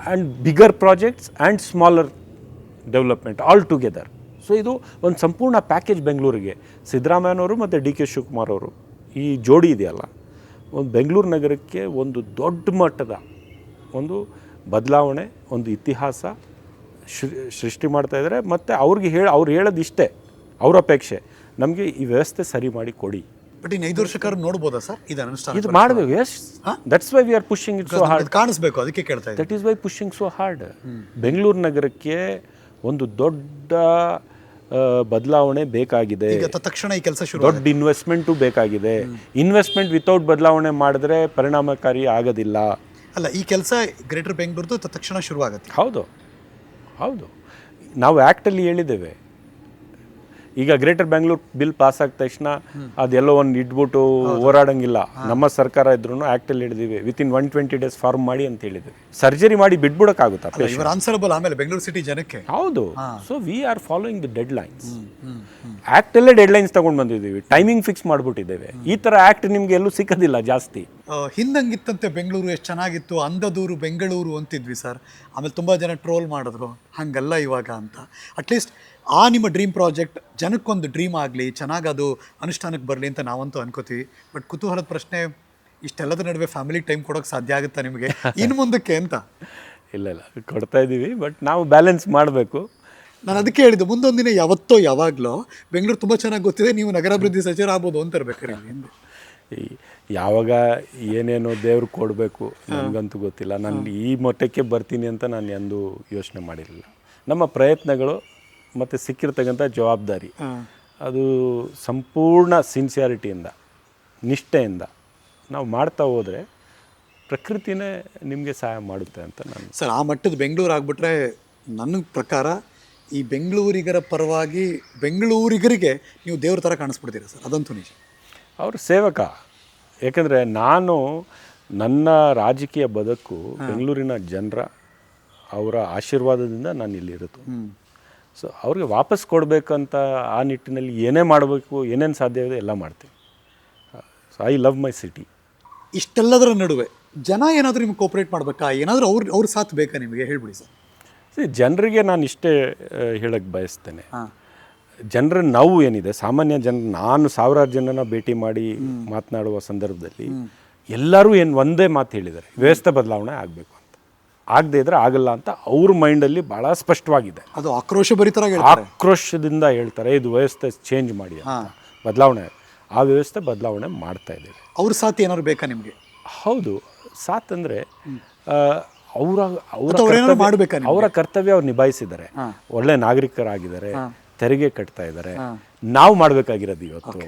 And bigger projects and smaller development all together. So ಇದು ಒಂದು ಸಂಪೂರ್ಣ ಪ್ಯಾಕೇಜ್ ಬೆಂಗಳೂರಿಗೆ. ಸಿದ್ದರಾಮಯ್ಯನವರು ಮತ್ತು DK ಶಿವಕುಮಾರ್ ಅವರು ಈ ಜೋಡಿ ಇದೆಯಲ್ಲ, ಒಂದು ಬೆಂಗಳೂರು ನಗರಕ್ಕೆ ಒಂದು ದೊಡ್ಡ ಮಟ್ಟದ ಒಂದು ಬದಲಾವಣೆ, ಒಂದು ಇತಿಹಾಸ ಸೃಷ್ಟಿ ಮಾಡ್ತಾ ಇದ್ದಾರೆ. ಮತ್ತು ಅವ್ರು ಹೇಳೋದು ಇಷ್ಟೇ, ಅವ್ರ ಅಪೇಕ್ಷೆ, ನಮಗೆ ಈ ವ್ಯವಸ್ಥೆ ಸರಿ ಮಾಡಿ ಕೊಡಿ. ಬಟ್ ಇನ್ನು 5 ವರ್ಷ ನೋಡ್ಬೋದಾ ಸರ್ ಇದು ಅನುಷ್ಠಾನ? ಇದು ಮಾಡಬೇಕು. Yes, that's why we are pushing it so hard. ಕಾಣಿಸ್ಬೇಕು, ಅದಕ್ಕೆ ಕೇಳ್ತಾ ಇದ್ದೀನಿ. That is why pushing so hard. Bengaluru ನಗರಕ್ಕೆ ಒಂದು ದೊಡ್ಡ ಬದಲಾವಣೆ ಬೇಕಾಗಿದೆ. ಈಗ ತಕ್ಷಣ ಈ ಕೆಲಸ ಶುರು, ದೊಡ್ಡ ಇನ್ವೆಸ್ಟ್ಮೆಂಟು ಬೇಕಾಗಿದೆ. ಇನ್ವೆಸ್ಟ್ಮೆಂಟ್ ವಿತೌಟ್ ಬದಲಾವಣೆ ಮಾಡಿದ್ರೆ ಪರಿಣಾಮಕಾರಿ ಆಗೋದಿಲ್ಲ. ಅಲ್ಲ, ಈ ಕೆಲಸ ಗ್ರೇಟರ್ ಬೆಂಗಳೂರು ತಕ್ಷಣ ಶುರುವಾಗುತ್ತೆ. ಹೌದು, ನಾವು ಆ್ಯಕ್ಟಲ್ಲಿ ಹೇಳಿದ್ದೇವೆ, ಈಗ ಗ್ರೇಟರ್ ಬ್ಯಾಂಗ್ಳೂರ್ ಬಿಲ್ ಪಾಸ್ ಆದ ತಕ್ಷಣ ಅದೆಲ್ಲೋ ಒಂದು ಇಟ್ಬಿಟ್ಟು ಹೋರಾಡಂಗಿಲ್ಲ. ನಮ್ಮ ಸರ್ಕಾರ ಇದ್ರೂ ಆ್ಯಕ್ಟಲ್ಲಿ ಹಿಡಿದಿವಿ, ವಿತಿನ್ 120 days ಫಾರ್ಮ್ ಮಾಡಿ ಅಂತ ಹೇಳಿದ್ವಿ. ಸರ್ಜರಿ ಮಾಡಿ ಬಿಟ್ಬಿಡೋಕ್ಕಾಗುತ್ತಾ? ಇವರು ಆನ್ಸರಬಲ್ ಆಮೇಲೆ ಬೆಂಗಳೂರು ಸಿಟಿ ಜನಕ್ಕೆ. ಹೌದು. So we are following the deadlines. ಆ್ಯಕ್ಟಲ್ಲೇ ಡೆಡ್ ಲೈನ್ಸ್ ತಗೊಂಡು ಬಂದಿದ್ದೀವಿ, ಟೈಮಿಂಗ್ ಫಿಕ್ಸ್ ಮಾಡಿಬಿಟ್ಟಿದ್ದೇವೆ. ಈ ಥರ ಆ್ಯಕ್ಟ್ ನಿಮಗೆ ಎಲ್ಲೂ ಸಿಕ್ಕೋದಿಲ್ಲ ಜಾಸ್ತಿ. ಹಿಂದಂಗಿತ್ತಂತೆ ಬೆಂಗಳೂರು ಎಷ್ಟು ಚೆನ್ನಾಗಿತ್ತು, ಅಂದದೂರು ಬೆಂಗಳೂರು ಅಂತಿದ್ವಿ ಸರ್. ಆಮೇಲೆ ತುಂಬ ಜನ ಟ್ರೋಲ್ ಮಾಡಿದ್ರು, ಹಂಗಲ್ಲ ಇವಾಗ ಅಂತ. ಅಟ್ಲೀಸ್ಟ್ ಆ ನಿಮ್ಮ ಡ್ರೀಮ್ ಪ್ರಾಜೆಕ್ಟ್ ಜನಕ್ಕೊಂದು ಡ್ರೀಮ್ ಆಗಲಿ, ಚೆನ್ನಾಗಿ ಅದು ಅನುಷ್ಠಾನಕ್ಕೆ ಬರಲಿ ಅಂತ ನಾವಂತೂ ಅನ್ಕೋತೀವಿ. ಬಟ್ ಕುತೂಹಲದ ಪ್ರಶ್ನೆ, ಇಷ್ಟೆಲ್ಲದ ನಡುವೆ ಫ್ಯಾಮಿಲಿ ಟೈಮ್ ಕೊಡೋಕೆ ಸಾಧ್ಯ ಆಗುತ್ತಾ ನಿಮಗೆ ಇನ್ನು ಮುಂದಕ್ಕೆ ಅಂತ? ಇಲ್ಲ ಕೊಡ್ತಾ ಇದ್ದೀವಿ, ಬಟ್ ನಾವು ಬ್ಯಾಲೆನ್ಸ್ ಮಾಡಬೇಕು. ನಾನು ಅದಕ್ಕೆ ಹೇಳಿದ್ದು, ಮುಂದೊಂದು ದಿನ ಯಾವತ್ತೋ ಯಾವಾಗಲೋ ಬೆಂಗಳೂರು ತುಂಬ ಚೆನ್ನಾಗಿ ಗೊತ್ತಿದೆ, ನೀವು ನಗರಾಭಿವೃದ್ಧಿ ಸಚಿವರು ಆಗ್ಬೋದು ಅಂತ ಇರ್ಬೇಕಾರೆ. ಯಾವಾಗ ಏನೇನೋ ದೇವ್ರು ಕೊಡಬೇಕು ನನಗಂತೂ ಗೊತ್ತಿಲ್ಲ. ನಾನು ಈ ಮಟ್ಟಕ್ಕೆ ಬರ್ತೀನಿ ಅಂತ ನಾನು ಎಂದೂ ಯೋಚನೆ ಮಾಡಿರಲಿಲ್ಲ. ನಮ್ಮ ಪ್ರಯತ್ನಗಳು ಮತ್ತು ಸಿಕ್ಕಿರ್ತಕ್ಕಂಥ ಜವಾಬ್ದಾರಿ ಅದು ಸಂಪೂರ್ಣ ಸಿನ್ಸಿಯಾರಿಟಿಯಿಂದ, ನಿಷ್ಠೆಯಿಂದ ನಾವು ಮಾಡ್ತಾ ಹೋದರೆ ಪ್ರಕೃತಿನೇ ನಿಮಗೆ ಸಹಾಯ ಮಾಡುತ್ತೆ ಅಂತ ನಾನು. ಸರ್, ಆ ಮಟ್ಟದ ಬೆಂಗಳೂರು ಆಗಿಬಿಟ್ರೆ ನನ್ನ ಪ್ರಕಾರ ಈ ಬೆಂಗಳೂರಿಗರ ಪರವಾಗಿ ಬೆಂಗಳೂರಿಗರಿಗೆ ನೀವು ದೇವ್ರ ಥರ ಕಾಣಿಸ್ಬಿಡ್ತೀರಾ ಸರ್, ಅದಂತೂ ನಿಜ. ಅವ್ರ ಸೇವಕ. ಯಾಕಂದರೆ ನಾನು ನನ್ನ ರಾಜಕೀಯ ಬದುಕು ಬೆಂಗಳೂರಿನ ಜನರ ಅವರ ಆಶೀರ್ವಾದದಿಂದ ನಾನು ಇಲ್ಲಿರೋದು. ಸೊ ಅವ್ರಿಗೆ ವಾಪಸ್ ಕೊಡಬೇಕಂತ ಆ ನಿಟ್ಟಿನಲ್ಲಿ ಏನೇ ಮಾಡಬೇಕು, ಏನೇನು ಸಾಧ್ಯವಿದೆ ಎಲ್ಲ ಮಾಡ್ತೀನಿ. So I love my city. ಇಷ್ಟೆಲ್ಲದರ ನಡುವೆ ಜನ ಏನಾದರೂ ನಿಮ್ಗೆ ಕೋಪ್ರೇಟ್ ಮಾಡಬೇಕಾ, ಏನಾದರೂ ಅವ್ರ ಸಾಥ್ ಬೇಕಾ ನಿಮಗೆ? ಹೇಳ್ಬಿಡಿ ಸರ್. ಜನರಿಗೆ ನಾನು ಇಷ್ಟೇ ಹೇಳಕ್ಕೆ ಬಯಸ್ತೇನೆ, ಜನರ ನೋವು ಏನಿದೆ, ಸಾಮಾನ್ಯ ಜನ, ನಾನು ಸಾವಿರಾರು ಜನನ ಭೇಟಿ ಮಾಡಿ ಮಾತನಾಡುವ ಸಂದರ್ಭದಲ್ಲಿ ಎಲ್ಲರೂ ಒಂದೇ ಮಾತು ಹೇಳಿದ್ದಾರೆ, ವ್ಯವಸ್ಥೆ ಬದಲಾವಣೆ ಆಗಬೇಕು ಅಂತ. ಆಗದೇ ಇದ್ರೆ ಆಗಲ್ಲ ಅಂತ ಅವ್ರ ಮೈಂಡಲ್ಲಿ ಭಾಳ ಸ್ಪಷ್ಟವಾಗಿದೆ. ಅದು ಆಕ್ರೋಶಭರಿತರಾಗಿ ಆಕ್ರೋಶದಿಂದ ಹೇಳ್ತಾರೆ, ಇದು ವ್ಯವಸ್ಥೆ ಚೇಂಜ್ ಮಾಡಿ ಅಂತ, ಬದಲಾವಣೆ. ಆ ವ್ಯವಸ್ಥೆ ಬದಲಾವಣೆ ಮಾಡ್ತಾ ಇದ್ದೇವೆ. ಅವ್ರ ಸಾಥ್ ಏನಾದ್ರು ಬೇಕಾ ನಿಮಗೆ? ಹೌದು, ಸಾಥ್ ಅಂದರೆ ಅವರ ಕರ್ತವ್ಯ ಅವ್ರು ನಿಭಾಯಿಸಿದ್ದಾರೆ, ಒಳ್ಳೆ ನಾಗರಿಕರಾಗಿದ್ದಾರೆ, ತೆರಿಗೆ ಕಟ್ತಾ ಇದ್ದಾರೆ. ನಾವು ಮಾಡಬೇಕಾಗಿರೋದು ಇವತ್ತು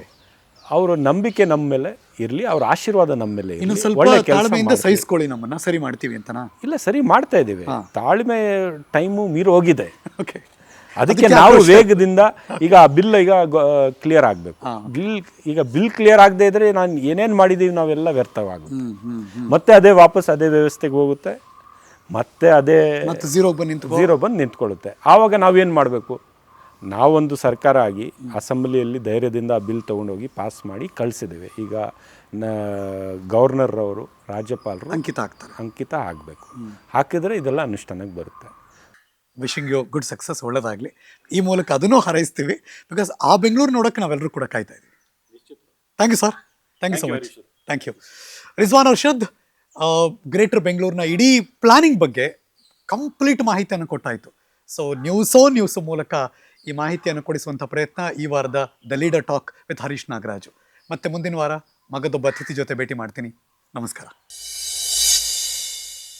ಅವರ ನಂಬಿಕೆ ನಮ್ಮ ಮೇಲೆ ಇರಲಿ, ಅವ್ರ ಆಶೀರ್ವಾದ ನಮ್ಮ ಮೇಲೆ ಇರಲಿ. ಸ್ವಲ್ಪ ತಾಳ್ಮೆಯಿಂದ ಸಹಿಸ್ಕೊಳ್ಳಿ, ನಮ್ಮನ್ನ ಸರಿ ಮಾಡ್ತೀವಿ ಅಂತನಾ? ಇಲ್ಲ, ಸರಿ ಮಾಡ್ತಾ ಇದ್ದೀವಿ. ತಾಳ್ಮೆ ಟೈಮು ಮೀರಿ ಹೋಗಿದೆ. ಓಕೆ, ಅದಕ್ಕೆ ನಾವು ವೇಗದಿಂದ ಈಗ ಬಿಲ್ ಈಗ ಕ್ಲಿಯರ್ ಆಗಬೇಕು. ಬಿಲ್ ಕ್ಲಿಯರ್ ಆಗದೆ ಇದ್ರೆ ನಾನು ಏನೇನು ಮಾಡಿದ್ದೀವಿ ನಾವೆಲ್ಲ ವ್ಯರ್ಥವಾಗುತ್ತೆ. ಮತ್ತೆ ಅದೇ ವಾಪಸ್ ಅದೇ ವ್ಯವಸ್ಥೆಗೆ ಹೋಗುತ್ತೆ, ಮತ್ತೆ ಅದೇ ಝೀರೋ ಬಂದು ನಿಂತ್ಕೊಳ್ಳುತ್ತೆ. ಆವಾಗ ನಾವೇನು ಮಾಡಬೇಕು? ನಾವೊಂದು ಸರ್ಕಾರ ಆಗಿ ಅಸೆಂಬ್ಲಿಯಲ್ಲಿ ಧೈರ್ಯದಿಂದ ಆ ಬಿಲ್ ತೊಗೊಂಡೋಗಿ ಪಾಸ್ ಮಾಡಿ ಕಳಿಸಿದ್ದೇವೆ. ಈಗ ಗವರ್ನರ್ ಅವರು, ರಾಜ್ಯಪಾಲರು ಅಂಕಿತ ಆಗಬೇಕು. ಹಾಕಿದರೆ ಇದೆಲ್ಲ ಅನುಷ್ಠಾನಕ್ಕೆ ಬರುತ್ತೆ. ವಿಶಿಂಗ್ ಯು ಗುಡ್ ಸಕ್ಸಸ್, ಒಳ್ಳೇದಾಗಲಿ. ಈ ಮೂಲಕ ಅದನ್ನೂ ಹಾರೈಸ್ತೀವಿ. ಬಿಕಾಸ್ ಆ ಬೆಂಗಳೂರು ನೋಡೋಕ್ಕೆ ನಾವೆಲ್ಲರೂ ಕೂಡ ಕಾಯ್ತಾ ಇದ್ದೀವಿ. Thank you sir, thank you so much. Thank you. Rizwan Arshad greater ಬೆಂಗಳೂರಿನ ಇಡೀ ಪ್ಲಾನಿಂಗ್ ಬಗ್ಗೆ ಕಂಪ್ಲೀಟ್ ಮಾಹಿತಿಯನ್ನು ಕೊಟ್ಟಾಯಿತು. ಸೊ ನ್ಯೂಸ್ ಮೂಲಕ ಈ ಮಾಹಿತಿಯನ್ನು ಕೊಡಿಸುವಂಥ ಪ್ರಯತ್ನ ಈ ವಾರದ the leader talk with Harish Nagaraju. ಮತ್ತೆ ಮುಂದಿನ ವಾರ ಮಗದೊಬ್ಬ ಅತಿಥಿ ಜೊತೆ ಭೇಟಿ ಮಾಡ್ತೀನಿ. ನಮಸ್ಕಾರ.